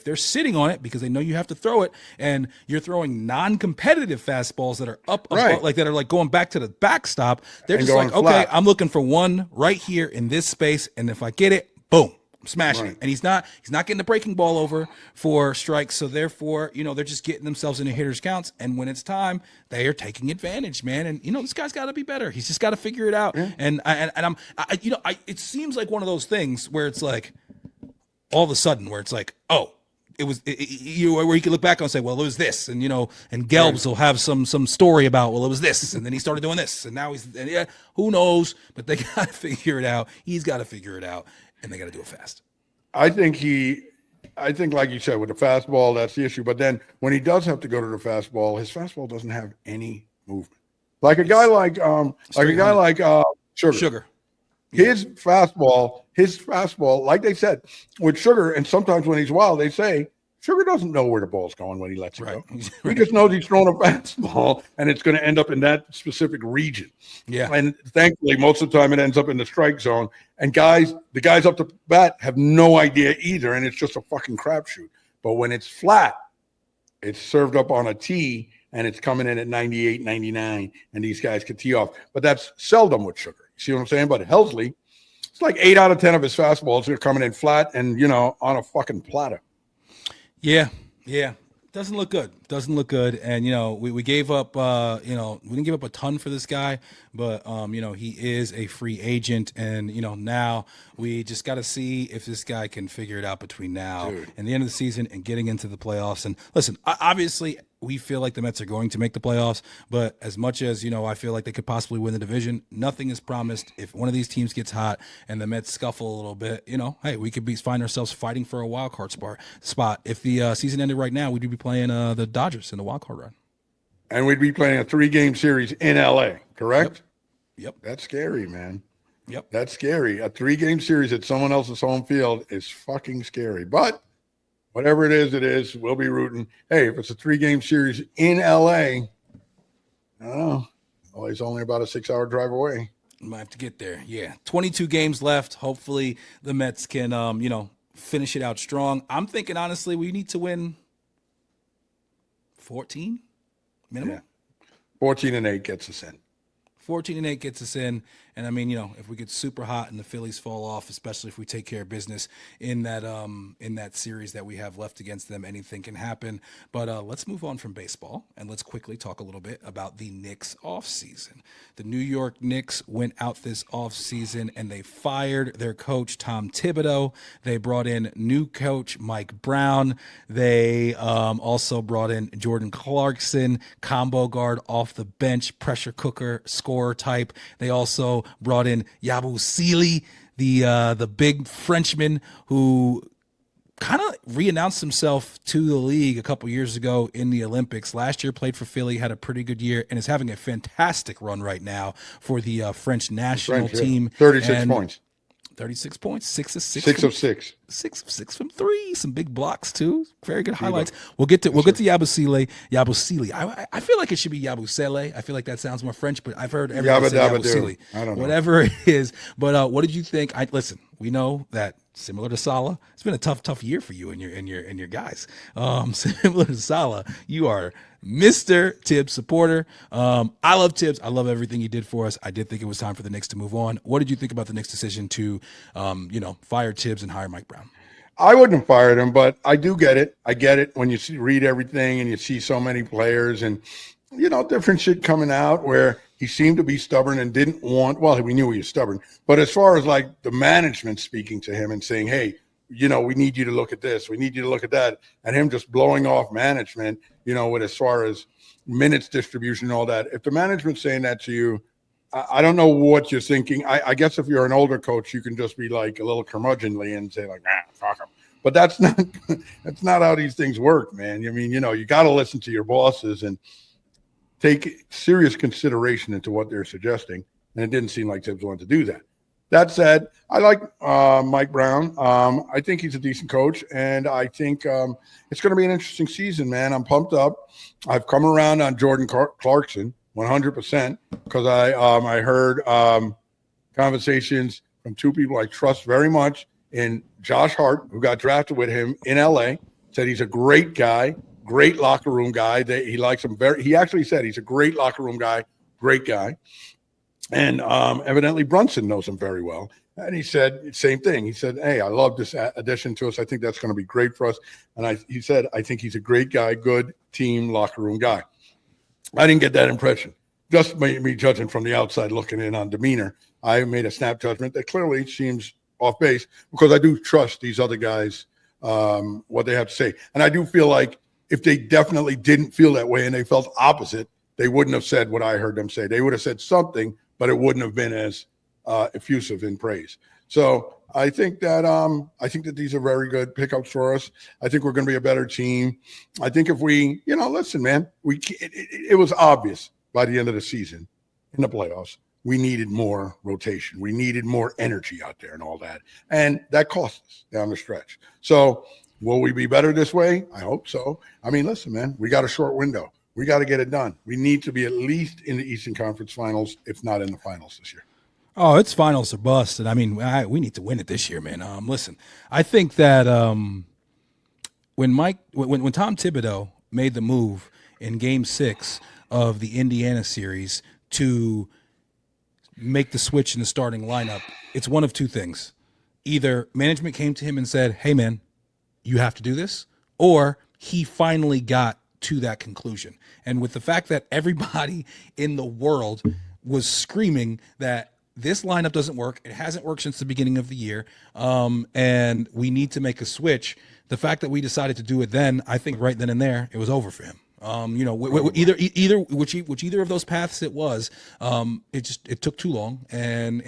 they're sitting on it because they know you have to throw it, and you're throwing non-competitive fastballs that are up, like that are like going back to the backstop, they're just like, flat. Okay, I'm looking for one right here in this space, and if I get it, boom, smashing Right. it. And he's not getting the breaking ball over for strikes. So therefore, they're just getting themselves into hitters counts. And when it's time, they are taking advantage, man. And this guy's got to be better. He's just got to figure it out. Yeah. And it seems like one of those things where it's like all of a sudden where it's like, oh, where you can look back and say, well, it was this, and and Gelbs will have some story about, well, it was this, and then he started doing this, and now who knows? But they got to figure it out. He's got to figure it out. And they got to do it fast. I think like you said, with the fastball, that's the issue. But then when he does have to go to the fastball, his fastball doesn't have any movement. Like a guy like Sugar. His fastball, like they said, with Sugar, and sometimes when he's wild, they say Sugar doesn't know where the ball's going when he lets it go. He just knows he's throwing a fastball and it's going to end up in that specific region. Yeah. And thankfully, most of the time it ends up in the strike zone. And the guys up to bat have no idea either, and it's just a fucking crapshoot. But when it's flat, it's served up on a tee, and it's coming in at 98, 99, and these guys can tee off. But that's seldom with Sugar. You see what I'm saying? But Helsley, it's like 8 out of 10 of his fastballs are coming in flat and, on a fucking platter. Yeah. Doesn't look good. And, we gave up, we didn't give up a ton for this guy, but, he is a free agent. And, now we just got to see if this guy can figure it out between now and the end of the season and getting into the playoffs. And listen, obviously, we feel like the Mets are going to make the playoffs, but as much as, I feel like they could possibly win the division, nothing is promised. If one of these teams gets hot and the Mets scuffle a little bit, hey, we could find ourselves fighting for a wild card spot. If the season ended right now, we'd be playing the Dodgers in the wild card run. And we'd be playing a 3-game series in LA, correct? Yep. That's scary, man. Yep. That's scary. A 3-game series at someone else's home field is fucking scary. But whatever it is, we'll be rooting. Hey, if it's a 3-game series in LA, I don't know. LA's only about a 6-hour drive away. Might have to get there. Yeah. 22 games left. Hopefully the Mets can, finish it out strong. I'm thinking, honestly, we need to win 14 minimum. Yeah. 14-8 gets us in. 14-8 gets us in. And I mean, if we get super hot and the Phillies fall off, especially if we take care of business in that series that we have left against them, anything can happen. But let's move on from baseball and let's quickly talk a little bit about the Knicks offseason. The New York Knicks went out this offseason and they fired their coach, Tom Thibodeau. They brought in new coach, Mike Brown. They also brought in Jordan Clarkson, combo guard off the bench, pressure cooker, scorer type. They also brought in Yabusele, the big Frenchman who kind of re-announced himself to the league a couple years ago in the Olympics. Last year played for Philly, had a pretty good year, and is having a fantastic run right now for the French national team. 36 points. 36 points, 6 of 6. 6 of 6. 6 of 6 from 3. Some big blocks too. Very good highlights. We'll get to Yabusele. I feel like it should be Yabusele. I feel like that sounds more French, but I've heard everyone say Yabusele. I don't know. Whatever it is. But what did you think? Listen, we know that similar to Salah, it's been a tough year for you and your guys. Similar to Salah, you are Mr. Tibbs supporter. I love Tibbs. I love everything he did for us. I did think it was time for the Knicks to move on. What did you think about the Knicks' decision to, fire Tibbs and hire Mike Brown? I wouldn't have fired him, but I do get it. I get it when you read everything and you see so many players and, different shit coming out where he seemed to be stubborn and didn't want, well, we knew he was stubborn, but as far as like the management speaking to him and saying, hey, we need you to look at this, we need you to look at that, and him just blowing off management, with as far as minutes distribution and all that. If the management's saying that to you, I don't know what you're thinking. I guess if you're an older coach, you can just be like a little curmudgeonly and say like, fuck him. But that's not how these things work, man. I mean, you got to listen to your bosses and take serious consideration into what they're suggesting. And it didn't seem like Tibbs wanted to do that. That said, I like Mike Brown. I think he's a decent coach, and I think it's going to be an interesting season, man. I'm pumped up. I've come around on Jordan Clarkson 100% because I heard conversations from two people I trust very much in Josh Hart, who got drafted with him in LA, said he's a great guy, great locker room guy. He likes him very. He actually said he's a great locker room guy, great guy. And evidently Brunson knows him very well. And he said same thing. He said, "Hey, I love this addition to us. I think that's going to be great for us." And he said, "I think he's a great guy, good team, locker room guy." I didn't get that impression. Just me judging from the outside looking in on demeanor, I made a snap judgment that clearly seems off base because I do trust these other guys, what they have to say. And I do feel like if they definitely didn't feel that way and they felt opposite, they wouldn't have said what I heard them say. They would have said something, but it wouldn't have been as effusive in praise. So I think that these are very good pickups for us. I think we're going to be a better team. I think if we, listen, man, it was obvious by the end of the season in the playoffs, we needed more rotation. We needed more energy out there and all that. And that cost us down the stretch. So will we be better this way? I hope so. I mean, listen, man, we got a short window. We got to get it done. We need to be at least in the Eastern Conference Finals, if not in the finals this year. Oh, it's finals or bust. And I mean, we need to win it this year, man. Listen, I think that when Tom Thibodeau made the move in Game 6 of the Indiana series to make the switch in the starting lineup, it's one of two things. Either management came to him and said, "Hey, man, you have to do this," or he finally got to that conclusion. And with the fact that everybody in the world was screaming that this lineup doesn't work, it hasn't worked since the beginning of the year, and we need to make a switch, the fact that we decided to do it then, I think right then and there, it was over for him. Whichever of those paths it was, it took too long, and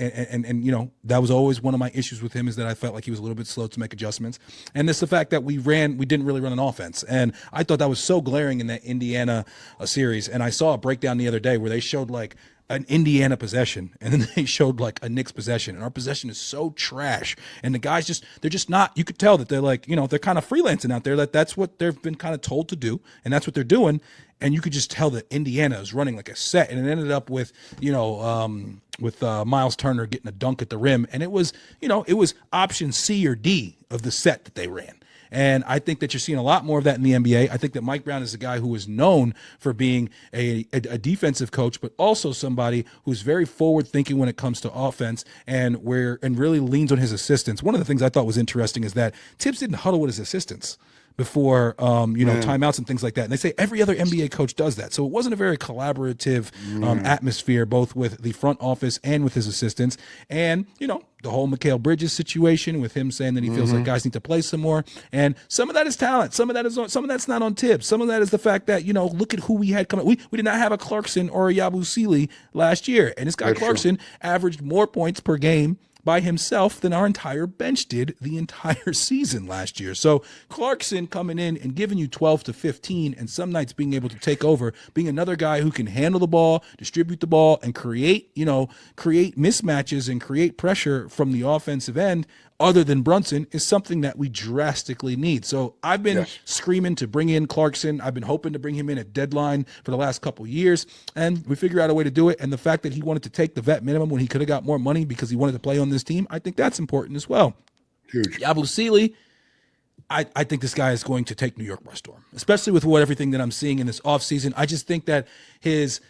that was always one of my issues with him, is that I felt like he was a little bit slow to make adjustments, and it's the fact that we didn't really run an offense, and I thought that was so glaring in that Indiana series. And I saw a breakdown the other day where they showed like an Indiana possession, and then they showed like a Knicks possession, and our possession is so trash. And the guys they're just not, you could tell that they're like, they're kind of freelancing out there, that's what they've been kind of told to do, and that's what they're doing. And you could just tell that Indiana is running like a set, and it ended up with, Miles Turner getting a dunk at the rim. And it was option C or D of the set that they ran. And I think that you're seeing a lot more of that in the NBA. I think that Mike Brown is a guy who is known for being a defensive coach, but also somebody who's very forward thinking when it comes to offense, and really leans on his assistants. One of the things I thought was interesting is that Tibbs didn't huddle with his assistants before timeouts and things like that. And they say every other NBA coach does that. So it wasn't a very collaborative atmosphere, both with the front office and with his assistants. And, the whole Mikal Bridges situation with him saying that he feels like guys need to play some more. And some of that is talent. Some of that's not on Tibbs. Some of that is the fact that, look at who we had coming. We did not have a Clarkson or a Yabusele last year. And this guy Clarkson averaged more points per game by himself than our entire bench did the entire season last year. So Clarkson coming in and giving you 12 to 15, and some nights being able to take over, being another guy who can handle the ball, distribute the ball, and create mismatches and create pressure from the offensive end, other than Brunson, is something that we drastically need. So I've been screaming to bring in Clarkson. I've been hoping to bring him in at deadline for the last couple of years, and we figure out a way to do it. And the fact that he wanted to take the vet minimum when he could have got more money because he wanted to play on this team, I think that's important as well. Huge. Yabusele, I think this guy is going to take New York by storm, especially with everything that I'm seeing in this offseason. I just think that the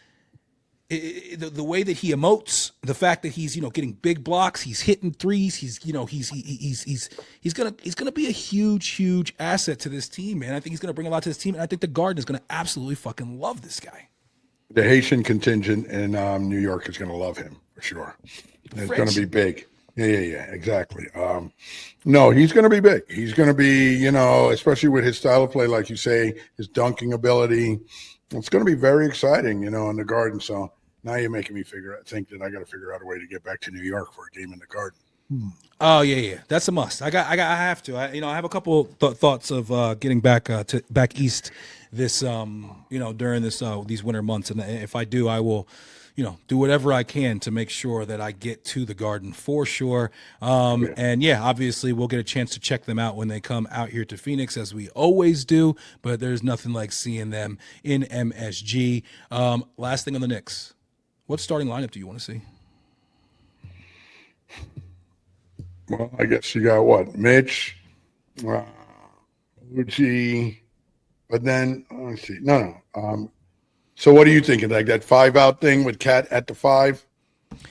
way that he emotes, the fact that he's getting big blocks, he's hitting threes, he's gonna be a huge asset to this team, man. I think he's gonna bring a lot to this team, and I think the Garden is gonna absolutely fucking love this guy. The Haitian contingent in New York is gonna love him for sure. It's gonna be big. Yeah, exactly. No, he's going to be big. He's going to be, especially with his style of play, like you say, his dunking ability. It's going to be very exciting, in the Garden. So now you're making me think that I got to figure out a way to get back to New York for a game in the Garden. Oh yeah, that's a must. I have to. I have a couple thoughts of getting back east this during these winter months, and if I do, I will do whatever I can to make sure that I get to the Garden for sure. And yeah, obviously we'll get a chance to check them out when they come out here to Phoenix, as we always do, but there's nothing like seeing them in MSG. Last thing on the Knicks. What starting lineup do you want to see? Well, I guess you got what? Mitch, Uchi, but then, let's see. No. So what are you thinking? Like that 5-out thing with Cat at the 5?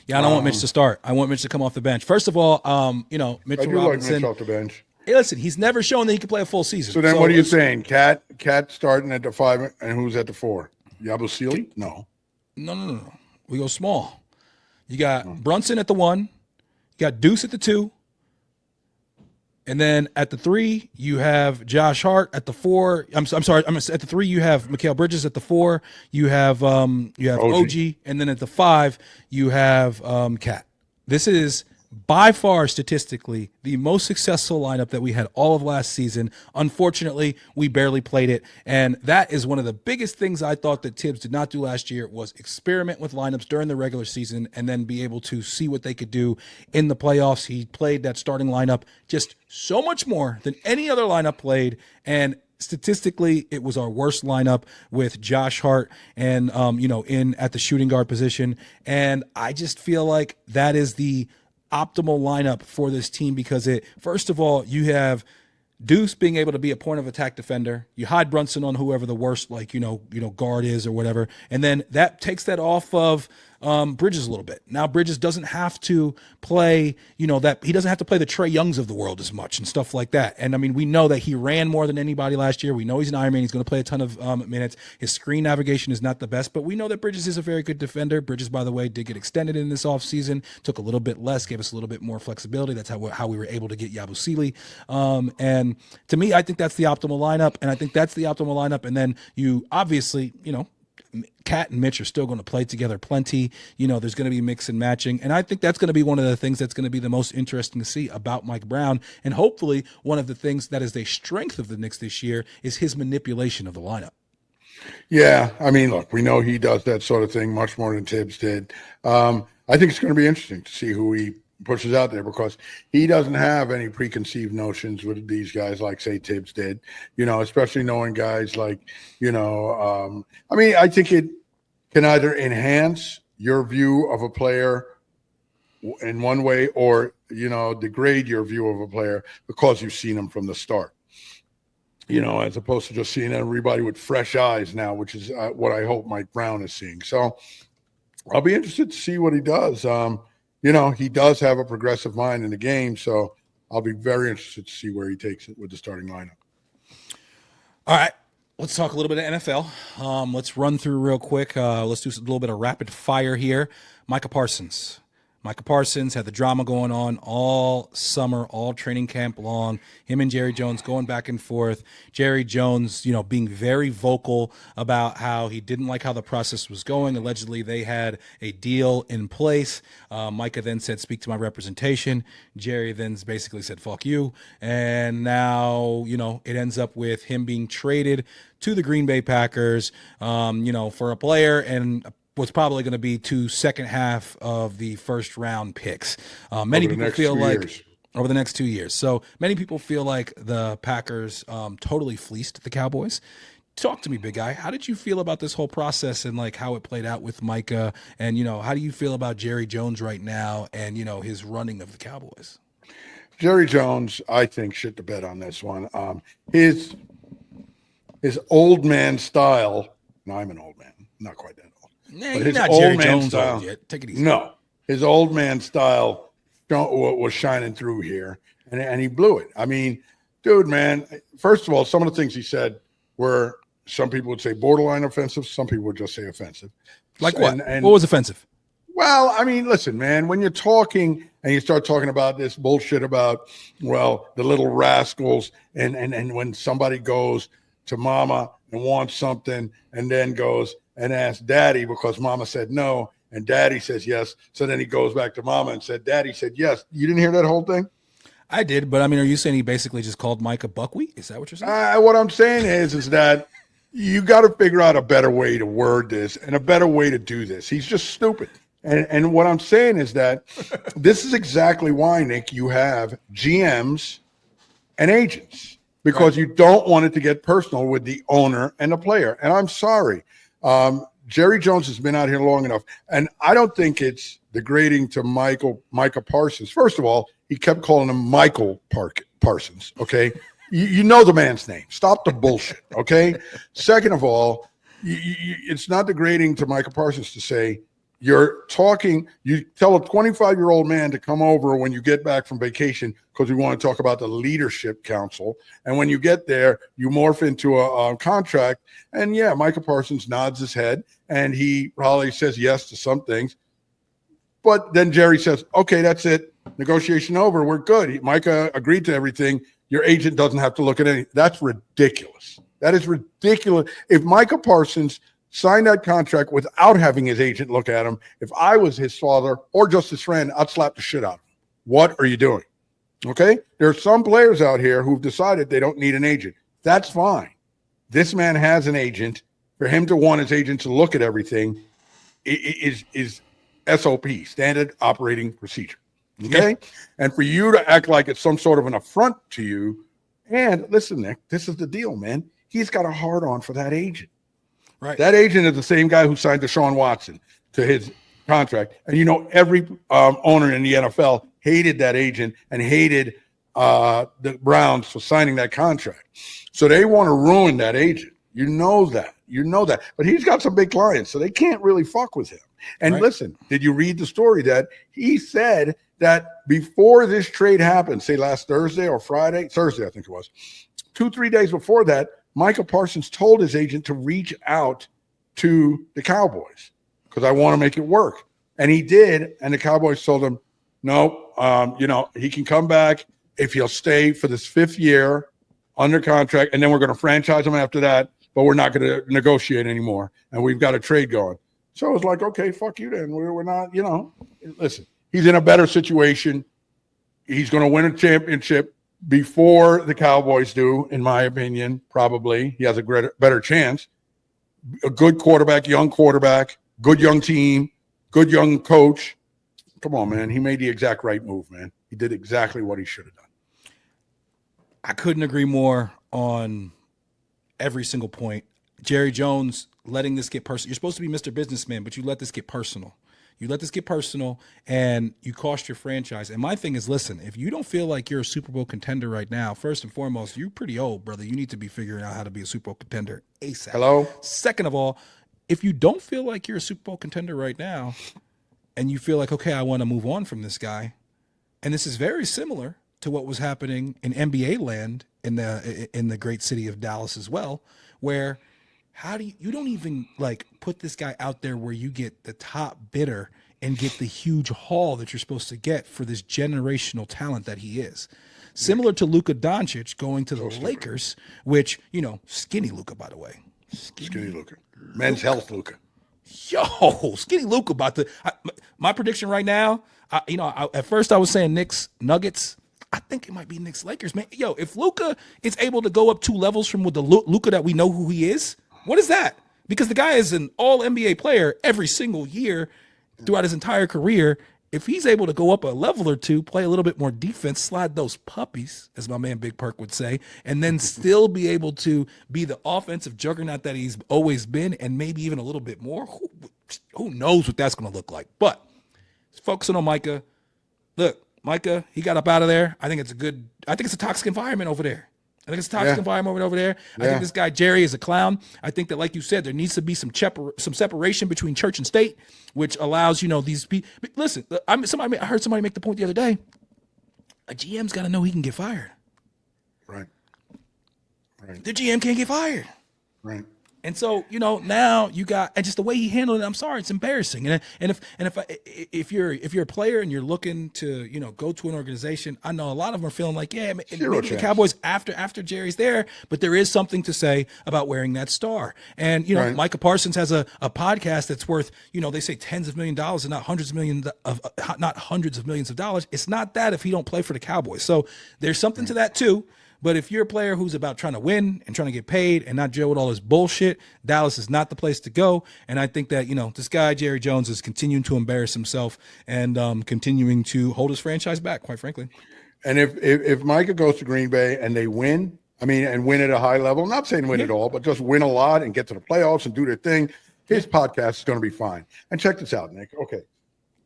Yeah, I don't want Mitch to start. I want Mitch to come off the bench. First of all, Mitchell I do Robinson. like Mitch off the bench. Hey, listen, he's never shown that he can play a full season. So then what are you saying? Cat starting at the 5, and who's at the 4? Yabusele? No. No. We go small. You got Brunson at the 1. You got Deuce at the 2. And then at the 3, you have Josh Hart. At the 4, I'm sorry. At the 3, you have Mikal Bridges. At the 4, you have OG. And then at the 5, you have Cat. This is by far statistically the most successful lineup that we had all of last season. Unfortunately, we barely played it, and that is one of the biggest things I thought that Tibbs did not do last year was experiment with lineups during the regular season and then be able to see what they could do in the playoffs. He played that starting lineup just so much more than any other lineup played, and statistically, it was our worst lineup with Josh Hart and in at the shooting guard position. And I just feel like that is the optimal lineup for this team because first of all, you have Deuce being able to be a point of attack defender. You hide Brunson on whoever the worst guard is or whatever, and then that takes that off of Bridges a little bit. Now Bridges doesn't have to play, that he doesn't have to play the Trae Youngs of the world as much and stuff like that. And I mean, we know that he ran more than anybody last year. We know he's an Ironman. He's going to play a ton of minutes. His screen navigation is not the best, but we know that Bridges is a very good defender. Bridges, by the way, did get extended in this offseason, took a little bit less, gave us a little bit more flexibility. That's how we were able to get Yabusele. And to me, I think that's the optimal lineup, and then you obviously, Cat and Mitch are still going to play together plenty. There's going to be mix and matching. And I think that's going to be one of the things that's going to be the most interesting to see about Mike Brown. And hopefully one of the things that is a strength of the Knicks this year is his manipulation of the lineup. Yeah. I mean, look, we know he does that sort of thing much more than Tibbs did. I think it's going to be interesting to see who he pushes out there because he doesn't have any preconceived notions with these guys like, say, Tibbs did, especially knowing guys like, I think it can either enhance your view of a player in one way or, degrade your view of a player because you've seen him from the start, as opposed to just seeing everybody with fresh eyes now, which is what I hope Mike Brown is seeing. So I'll be interested to see what he does. He does have a progressive mind in the game, so I'll be very interested to see where he takes it with the starting lineup. All right, let's talk a little bit of NFL. Let's run through real quick. Let's do a little bit of rapid fire here. Micah Parsons had the drama going on all summer, all training camp long. Him and Jerry Jones going back and forth. Jerry Jones, being very vocal about how he didn't like how the process was going. Allegedly, they had a deal in place. Micah then said, "Speak to my representation." Jerry then basically said, "Fuck you." And now, it ends up with him being traded to the Green Bay Packers, for a player and what's probably going to be 2 second half of the first round picks. Many people feel like over the next 2 years. So many people feel like the Packers totally fleeced the Cowboys. Talk to me, big guy. How did you feel about this whole process and like how it played out with Micah? And, how do you feel about Jerry Jones right now and, his running of the Cowboys? Jerry Jones, I think, shit the bed on this one. His old man style. No, I'm an old man. Not quite that old. Nah, you're not Jerry Jones old yet. Take it easy. No, his old man style was shining through here, and he blew it. I mean, dude, man, first of all, some of the things he said were, some people would say borderline offensive. Some people would just say offensive. Like what? What was offensive? Well, I mean, listen, man, when you're talking and you start talking about this bullshit about, the little rascals and when somebody goes to mama and wants something and then goes and asks daddy because mama said no and daddy says yes. So then he goes back to mama and said, daddy said yes. You didn't hear that whole thing? I did, but I mean, are you saying he basically just called Micah buckwheat? Is that what you're saying? What I'm saying is that you got to figure out a better way to word this and a better way to do this. He's just stupid. And what I'm saying is that this is exactly why, Nick, you have GMs and agents, because you don't want it to get personal with the owner and the player. And I'm sorry. Jerry Jones has been out here long enough. And I don't think it's degrading to Micah Parsons. First of all, he kept calling him Michael Parsons, okay? You know the man's name. Stop the bullshit, okay? Second of all, it's not degrading to Micah Parsons to say, you tell a 25-year-old man to come over when you get back from vacation because we want to talk about the leadership council. And when you get there, you morph into a contract. And yeah, Micah Parsons nods his head and he probably says yes to some things. But then Jerry says, okay, that's it. Negotiation over. We're good. Micah agreed to everything. Your agent doesn't have to look at anything. That's ridiculous. That is ridiculous. If Micah Parsons signed that contract without having his agent look at him, if I was his father or just his friend, I'd slap the shit out of him. What are you doing? Okay? There are some players out here who've decided they don't need an agent. That's fine. This man has an agent. For him to want his agent to look at everything is SOP, standard operating procedure. Okay? Yeah. And for you to act like it's some sort of an affront to you, and listen, Nick, this is the deal, man. He's got a hard-on for that agent. Right. That agent is the same guy who signed Deshaun Watson to his contract. And, every owner in the NFL hated that agent and hated the Browns for signing that contract. So they want to ruin that agent. You know that. But he's got some big clients, so they can't really fuck with him. And listen, did you read the story that he said that before this trade happened, say last Thursday or Friday, Thursday, I think it was, 2-3 days before that, Micah Parsons told his agent to reach out to the Cowboys because I want to make it work. And he did. And the Cowboys told him, no, he can come back if he'll stay for this 5th year under contract. And then we're going to franchise him after that, but we're not going to negotiate anymore. And we've got a trade going. So I was like, okay, fuck you then. We're not, listen, he's in a better situation. He's going to win a championship before the Cowboys do, in my opinion, probably. He has a better chance. A good quarterback, good young team, good young coach. Come on, man. He made the exact right move, man. He did exactly what he should have done. I couldn't agree more on every single point. Jerry Jones letting this get personal. You're supposed to be Mr. Businessman, but you let this get personal. And you cost your franchise. And my thing is, listen, if you don't feel like you're a Super Bowl contender right now, first and foremost, you're pretty old, brother. You need to be figuring out how to be a Super Bowl contender ASAP. Hello? Second of all, if you don't feel like you're a Super Bowl contender right now and you feel like, okay, I want to move on from this guy, and this is very similar to what was happening in NBA land in the great city of Dallas as well, where how do you don't even put this guy out there where you get the top bidder and get the huge haul that you're supposed to get for this generational talent that he is. Similar to Luka Doncic going to the Lakers, which, skinny Luka, by the way. Skinny Luka. Men's health Luka. Yo, skinny Luka my prediction right now, at first I was saying Knicks, Nuggets. I think it might be Knicks, Lakers, man. Yo, if Luka is able to go up 2 levels from with the Luka that we know who he is, what is that? Because the guy is an all-NBA player every single year throughout his entire career. If he's able to go up a level or two, play a little bit more defense, slide those puppies, as my man Big Perk would say, and then still be able to be the offensive juggernaut that he's always been and maybe even a little bit more, who knows what that's going to look like. But focusing on Micah. Look, Micah, he got up out of there. I think it's a toxic environment over there. I think this guy, Jerry, is a clown. I think that, like you said, there needs to be some separation between church and state, which allows, these people. Listen, I heard somebody make the point the other day. A GM's got to know he can get fired. Right. The GM can't get fired. Right. And so, now you got, and just the way he handled it, I'm sorry, it's embarrassing. And if you're a player and you're looking to, go to an organization, I know a lot of them are feeling like, maybe the Cowboys after Jerry's there, but there is something to say about wearing that star. And, Micah Parsons has a podcast that's worth, they say tens of millions of dollars and not hundreds of millions of dollars. It's not that if he don't play for the Cowboys. So there's something to that too. But if you're a player who's about trying to win and trying to get paid and not deal with all this bullshit, Dallas is not the place to go. And I think that, this guy, Jerry Jones, is continuing to embarrass himself and continuing to hold his franchise back, quite frankly. And if Micah goes to Green Bay and they win, and win at a high level, not saying win at all, but just win a lot and get to the playoffs and do their thing, his podcast is going to be fine. And check this out, Nick. Okay.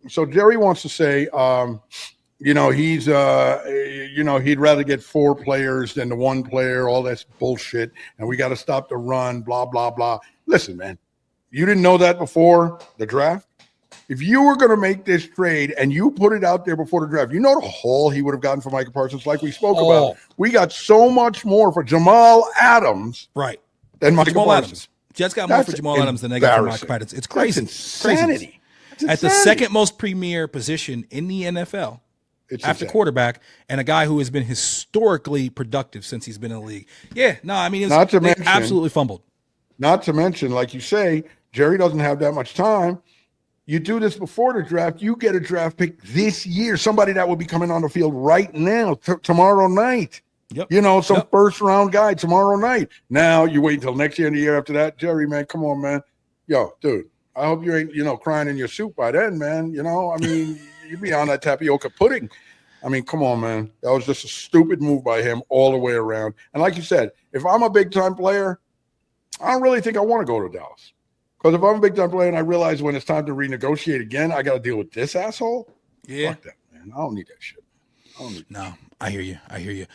So Jerry wants to say, he's he'd rather get 4 players than the 1 player, all that's bullshit. And we got to stop the run, blah, blah, blah. Listen, man, you didn't know that before the draft? If you were going to make this trade and you put it out there before the draft, you know the haul he would have gotten for Micah Parsons, like we spoke about. We got so much more for Jamal Adams, right? Than Micah Jamal Parsons. Adams. Jets got more for Jamal Adams than they got for Micah Parsons. It's crazy. That's insanity. At the second most premier position in the NFL, after quarterback, and a guy who has been historically productive since he's been in the league. Yeah, no, I mean, they absolutely fumbled. Not to mention, like you say, Jerry doesn't have that much time. You do this before the draft, you get a draft pick this year, somebody that will be coming on the field right now, tomorrow night. Yep. You know, some first-round guy tomorrow night. Now you wait until next year and the year after that. Jerry, man, come on, man. Yo, dude, I hope you ain't, crying in your soup by then, man. I mean, you be on that tapioca pudding. I mean, come on, man. That was just a stupid move by him all the way around. And like you said, if I'm a big-time player, I don't really think I want to go to Dallas. Because if I'm a big-time player and I realize when it's time to renegotiate again, I got to deal with this asshole? Yeah. Fuck that, man. I don't need that shit. No, I hear you.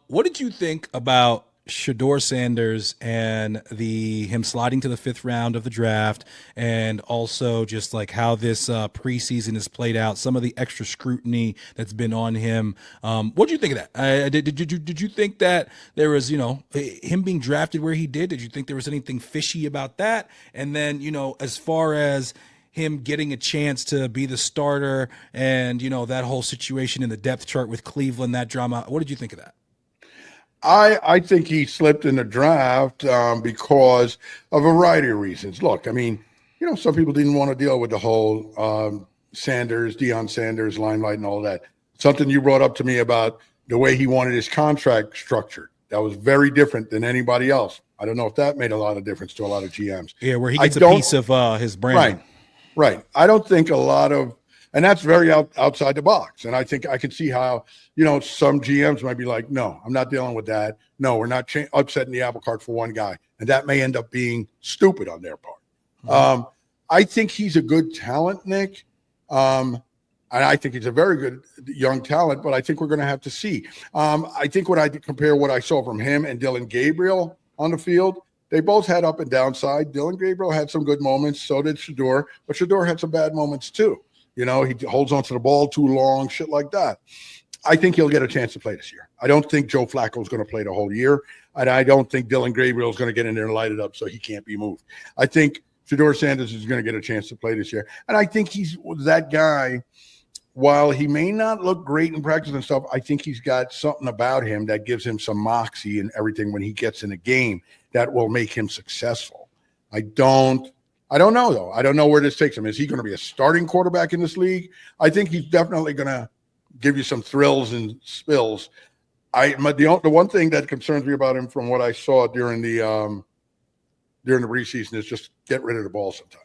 What did you think about Shedeur Sanders and him sliding to the 5th round of the draft, and also just like how this preseason has played out, some of the extra scrutiny that's been on him? What did you think of that? Did you think that there was, him being drafted where he did? Did you think there was anything fishy about that? And then, as far as him getting a chance to be the starter and, that whole situation in the depth chart with Cleveland, that drama, what did you think of that? I think he slipped in the draft because of a variety of reasons. Look, I mean, some people didn't want to deal with the whole Deion Sanders limelight and all that. Something you brought up to me about the way he wanted his contract structured. That was very different than anybody else. I don't know if that made a lot of difference to a lot of GMs. Yeah, where he gets a piece of his brand. Right. I don't think a lot of, and that's very outside the box. And I think I can see how, some GMs might be like, no, I'm not dealing with that. No, we're not upsetting the apple cart for one guy. And that may end up being stupid on their part. Mm-hmm. I think he's a good talent, Nick. And I think he's a very good young talent, but I think we're going to have to see. I think when I compare what I saw from him and Dylan Gabriel on the field, they both had up and down side. Dylan Gabriel had some good moments. So did Shedeur. But Shedeur had some bad moments too. He holds onto the ball too long, shit like that. I think he'll get a chance to play this year. I don't think Joe Flacco is going to play the whole year. And I don't think Dylan Gabriel is going to get in there and light it up so he can't be moved. I think Shedeur Sanders is going to get a chance to play this year. And I think he's that guy. While he may not look great in practice and stuff, I think he's got something about him that gives him some moxie and everything when he gets in a game that will make him successful. I don't know, though. I don't know where this takes him. Is he going to be a starting quarterback in this league? I think he's definitely going to give you some thrills and spills. The one thing that concerns me about him from what I saw during the preseason is just get rid of the ball sometimes.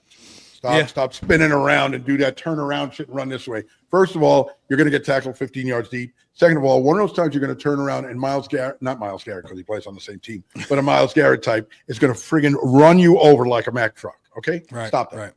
Stop spinning around and do that turnaround shit and run this way. First of all, you're going to get tackled 15 yards deep. Second of all, one of those times you're going to turn around and not Myles Garrett because he plays on the same team, but a Myles Garrett type is going to friggin' run you over like a Mack truck. Okay? Right. Stop that. Right.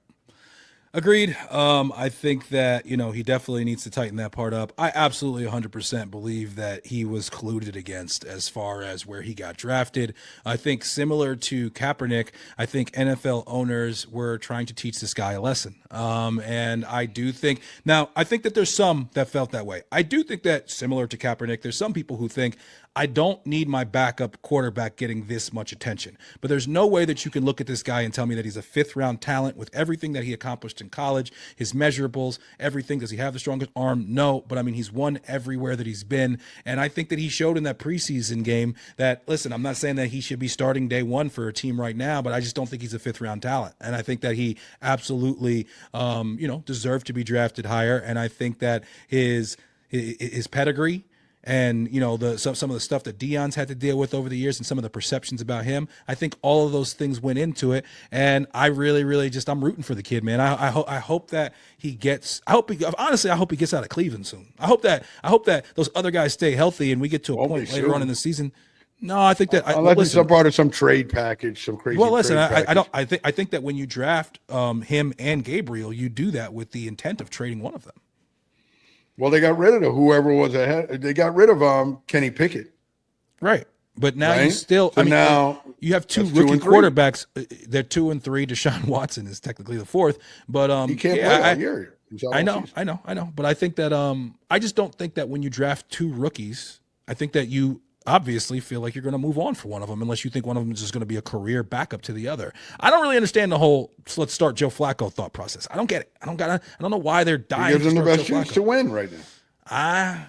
Agreed. I think that, he definitely needs to tighten that part up. I absolutely 100% believe that he was colluded against as far as where he got drafted. I think similar to Kaepernick, I think NFL owners were trying to teach this guy a lesson. And I do think that there's some that felt that way. I do think that similar to Kaepernick, there's some people who think I don't need my backup quarterback getting this much attention. But there's no way that you can look at this guy and tell me that he's a 5th-round talent with everything that he accomplished in college, his measurables, everything. Does he have the strongest arm? No. But, I mean, he's won everywhere that he's been. And I think that he showed in that preseason game that, listen, I'm not saying that he should be starting day one for a team right now, but I just don't think he's a 5th-round talent. And I think that he absolutely, deserved to be drafted higher. And I think that his pedigree and, some of the stuff that Deion's had to deal with over the years and some of the perceptions about him, I think all of those things went into it. And I really, really I'm rooting for the kid, man. I hope that he gets, I hope he gets out of Cleveland soon. I hope that those other guys stay healthy and we get to a point later on in the season. No, I think that unless it's some part of some trade package, some crazy. Well, listen, I think that when you draft him and Gabriel, you do that with the intent of trading one of them. Well, they got rid of whoever was ahead. They got rid of Kenny Pickett. Right. But now you right? still, So now you have two that's 2 rookie and 3. quarterbacks. They're 2 and 3. Deshaun Watson is technically the fourth, but He can't play all year. He's out I all know, season. I know, I know. But I think that I just don't think that when you draft 2 rookies, I think that you obviously feel like you're going to move on for one of them, unless you think one of them is just going to be a career backup to the other. I don't really understand the whole let's start Joe Flacco thought process. I don't get it. I don't know why they're He dying gives to him the start best Joe chance Flacco. to win right now.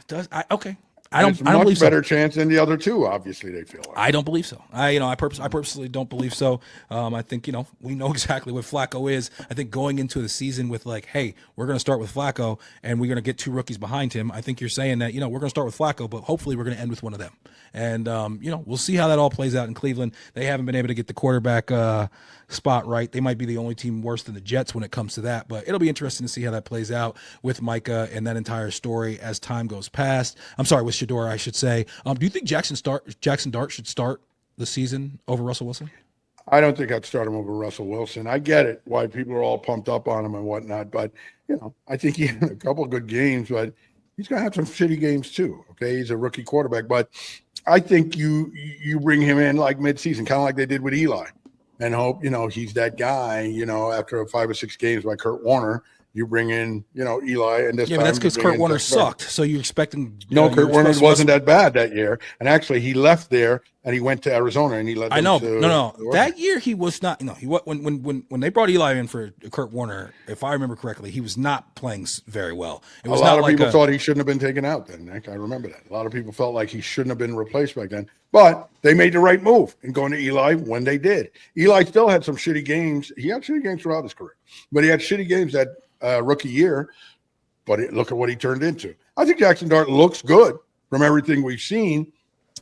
Okay. And it's a I don't much believe better so. chance than the other 2, obviously, they feel like. I don't believe so. I purposely don't believe so. I think, we know exactly what Flacco is. I think going into the season with like, hey, we're going to start with Flacco and we're going to get 2 rookies behind him. I think you're saying that, we're going to start with Flacco, but hopefully we're going to end with one of them. And, we'll see how that all plays out in Cleveland. They haven't been able to get the quarterback spot right. They might be the only team worse than the Jets when it comes to that, but it'll be interesting to see how that plays out with Micah and that entire story as time goes past. I'm sorry, with Shedeur, I should say. Do you think Jaxon Dart should start the season over Russell Wilson? I don't think I'd start him over Russell Wilson. I get it, why people are all pumped up on him and whatnot, but, I think he had a couple of good games, but he's going to have some shitty games too, okay? He's a rookie quarterback, but I think you bring him in like midseason, kind of like they did with Eli, and hope, he's that guy, after 5 or 6 games by Kurt Warner, you bring in, Eli, and this Yeah, time but that's because you bring Kurt in Warner Justin Herbert. sucked. So you're expecting No, you're Kurt Warner supposed to wasn't Russell- that bad that year, and actually he left there and he went to Arizona and he led them I know. to No. the That year he was not. He when they brought Eli in for Kurt Warner, if I remember correctly, he was not playing very well. It was a lot not of like people thought he shouldn't have been taken out then, Nick. I remember that. A lot of people felt like he shouldn't have been replaced back then, but they made the right move in going to Eli when they did. Eli still had some shitty games. He had shitty games throughout his career, but he had shitty games that rookie year. But look at what he turned into. I think Jaxon Dart looks good from everything we've seen.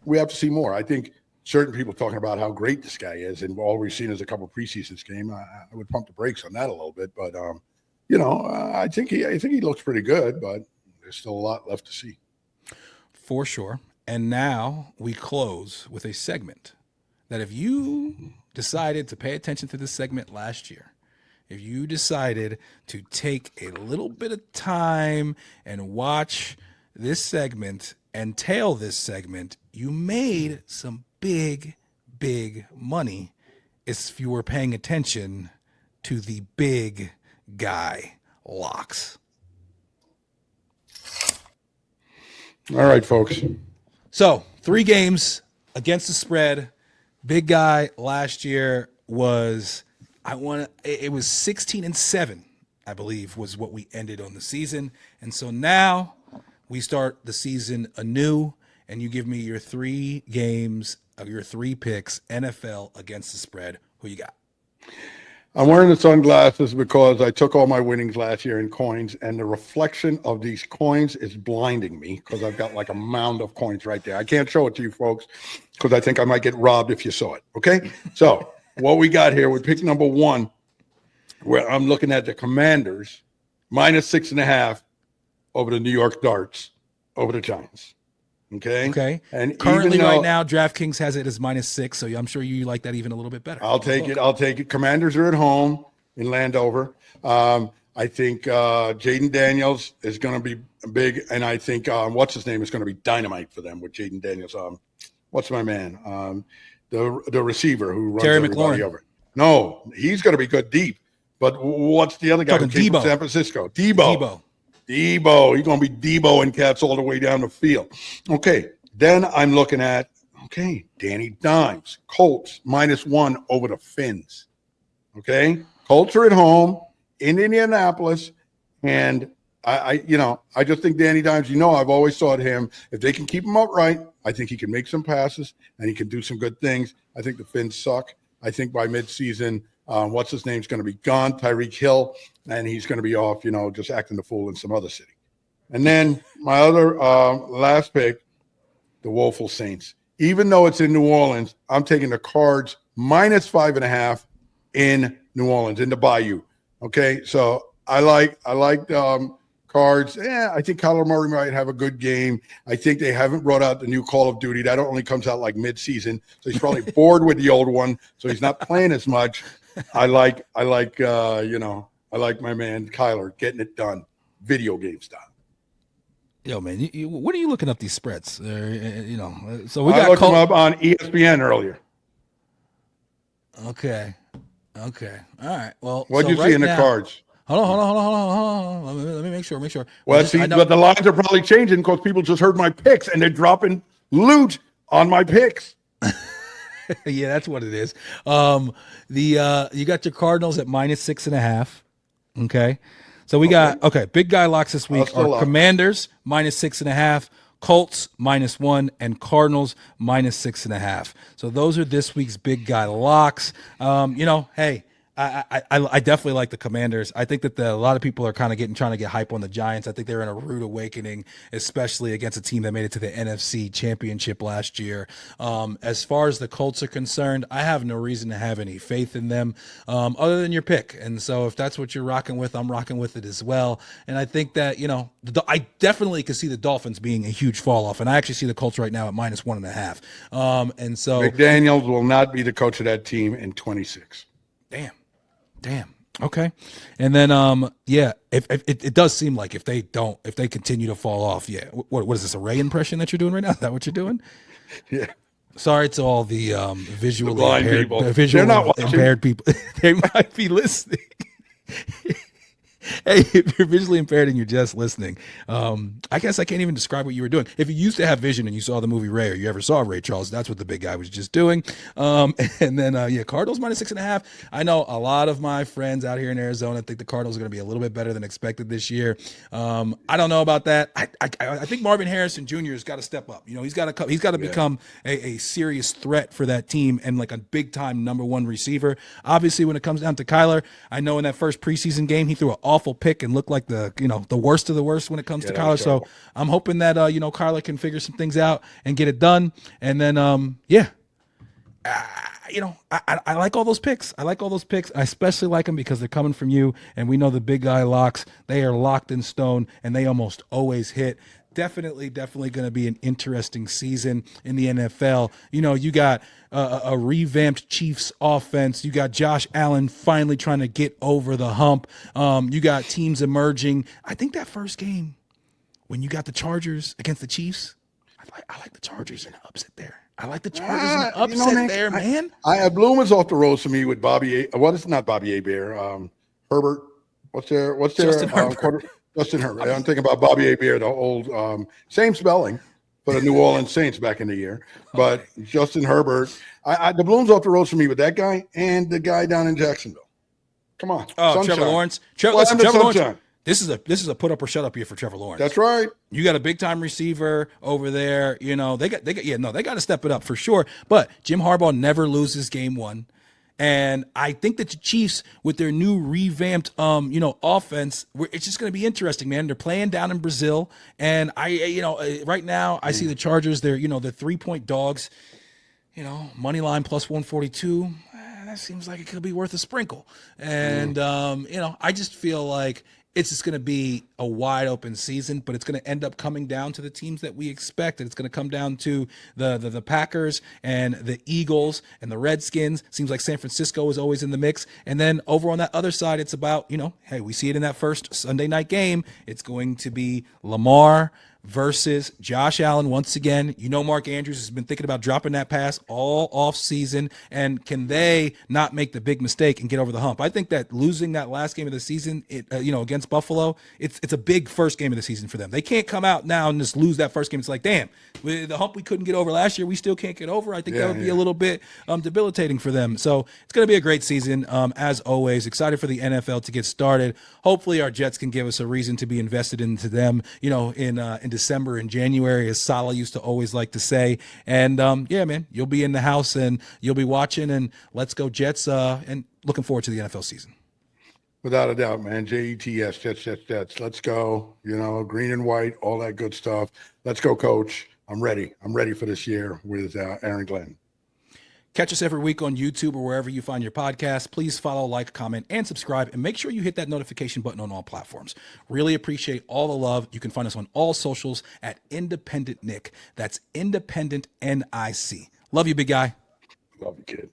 We have to see more. I think certain people talking about how great this guy is, and all we've seen is a couple of preseasons game. I would pump the brakes on that a little bit, but I think he looks pretty good, but there's still a lot left to see. For sure. And now we close with a segment that if you decided to pay attention to this segment last year, if you decided to take a little bit of time and watch this segment and tail this segment, you made some big, big money if you were paying attention to the big guy locks. All right, folks. So 3 games against the spread. Big guy last year was it was 16-7, I believe, was what we ended on the season. And so now we start the season anew, and you give me your 3 games of your 3 picks, NFL against the spread. Who you got? I'm wearing the sunglasses because I took all my winnings last year in coins, and the reflection of these coins is blinding me because I've got like a mound of coins right there. I can't show it to you folks because I think I might get robbed if you saw it. Okay. So what we got here with pick number 1, where I'm looking at the Commanders -6.5 over the New York Darts over the Giants. Okay. And currently right now, DraftKings has it as -6. So I'm sure you like that even a little bit better. I'll take it. Commanders are at home in Landover. I think Jaden Daniels is going to be big. And I think what's his name is going to be dynamite for them with Jaden Daniels. What's my man? The receiver who runs Terry everybody McLaurin. over. No, he's going to be good deep. But what's the other guy who came from San Francisco? Debo. He's going to be Debo and cats all the way down the field. Okay, then I'm looking at, Danny Dimes, Colts -1 over the Finns. Okay, Colts are at home in Indianapolis, and I just think Danny Dimes, I've always thought him, if they can keep him upright, I think he can make some passes and he can do some good things. I think the Finns suck. I think by midseason, what's his name's going to be gone, Tyreek Hill, and he's going to be off, just acting the fool in some other city. And then my other last pick, the Woeful Saints. Even though it's in New Orleans, I'm taking the Cards -5.5 in New Orleans, in the Bayou. Okay, so I like Cards. I think Kyler Murray might have a good game. I think they haven't brought out the new Call of Duty. That only comes out like mid-season, so he's probably bored with the old one, so he's not playing as much. I like my man Kyler getting it done, video game style. Yo, man, when are you looking up these spreads? So we I got looked them up on ESPN earlier. Okay. Okay. All right. Well, What'd so you see right in the now, cards? hold on. Let me make sure. Well, I see, know. but the lines are probably changing because people just heard my picks and they're dropping loot on my picks. Yeah, that's what it is. You got your Cardinals at -6.5. Okay. So we Okay. got big guy locks this week are Still up. Commanders -6.5, Colts -1, and Cardinals -6.5. So those are this week's big guy locks. Hey, I definitely like the Commanders. I think that a lot of people are kind of trying to get hype on the Giants. I think they're in a rude awakening, especially against a team that made it to the NFC Championship last year. As far as the Colts are concerned, I have no reason to have any faith in them, other than your pick. And so if that's what you're rocking with, I'm rocking with it as well. And I think that I definitely could see the Dolphins being a huge fall off, and I actually see the Colts right now at -1.5. And so McDaniels will not be the coach of that team in 26. Damn. Okay. And then if it does seem like if they continue to fall off, what is this, a Ray impression that you're doing right now? Is that what you're doing? Yeah. Sorry to all the visually blind impaired people. visually They're not watching. impaired people. They might be listening. Hey, if you're visually impaired and you're just listening, I guess I can't even describe what you were doing. If you used to have vision and you saw the movie Ray, or you ever saw Ray Charles, that's what the big guy was just doing. And then, Cardinals -6.5. I know a lot of my friends out here in Arizona think the Cardinals are going to be a little bit better than expected this year. I don't know about that. I think Marvin Harrison Jr. has got to step up. He's got to become a serious threat for that team and like a big time #1 receiver. Obviously, when it comes down to Kyler, I know in that first preseason game he threw an awful pick and looked like the worst of the worst when it comes to Kyler. So I'm hoping that Kyler can figure some things out and get it done. And then I like all those picks. I especially like them because they're coming from you, and we know the big guy locks. They are locked in stone, and they almost always hit. Definitely going to be an interesting season in the NFL. You got a revamped Chiefs offense. You got Josh Allen finally trying to get over the hump. You got teams emerging. I think that first game when you got the Chargers against the Chiefs, I like the Chargers in an upset there. I like the Chargers in an upset Nick, there, man. I bloom was off the rose for me with Bobby. What is not Bobby Hebert? Herbert. What's their Justin Herbert. Justin Herbert. I'm thinking about Bobby Hebert, the old same spelling for the New Orleans Saints back in the year. But Justin Herbert, the bloom's off the rose for me with that guy and the guy down in Jacksonville. Come on, Trevor Sunshine. Lawrence. Trevor Lawrence. This is a put up or shut up year for Trevor Lawrence. That's right. You got a big time receiver over there. They got to step it up for sure. But Jim Harbaugh never loses game one. And I think that the Chiefs, with their new revamped, offense, it's just going to be interesting, man. They're playing down in Brazil, and right now I see the Chargers. They're 3-point dogs. Money line +142. That seems like it could be worth a sprinkle. And I just feel like it's just going to be a wide open season, but it's going to end up coming down to the teams that we expect. And it's going to come down to the Packers and the Eagles and the Redskins. Seems like San Francisco is always in the mix. And then over on that other side, it's about, hey, we see it in that first Sunday night game. It's going to be Lamar versus Josh Allen once again. Mark Andrews has been thinking about dropping that pass all off season, and can they not make the big mistake and get over the hump? I think that losing that last game of the season, against Buffalo, it's a big first game of the season for them. They can't come out now and just lose that first game. It's like, damn, the hump we couldn't get over last year, we still can't get over. I think that would be a little bit debilitating for them. So it's going to be a great season. As always, excited for the NFL to get started. Hopefully our Jets can give us a reason to be invested into them, in December and January, as Salah used to always like to say. And man, you'll be in the house and you'll be watching, and let's go Jets, and looking forward to the NFL season. Without a doubt, man. Jets, Jets. Let's go. Green and white, all that good stuff. Let's go, coach. I'm ready. I'm ready for this year with Aaron Glenn. Catch us every week on YouTube or wherever you find your podcast. Please follow, like, comment, and subscribe, and make sure you hit that notification button on all platforms. Really appreciate all the love. You can find us on all socials at Independent Nick. That's Independent N.I.C. Love you, big guy. Love you, kid.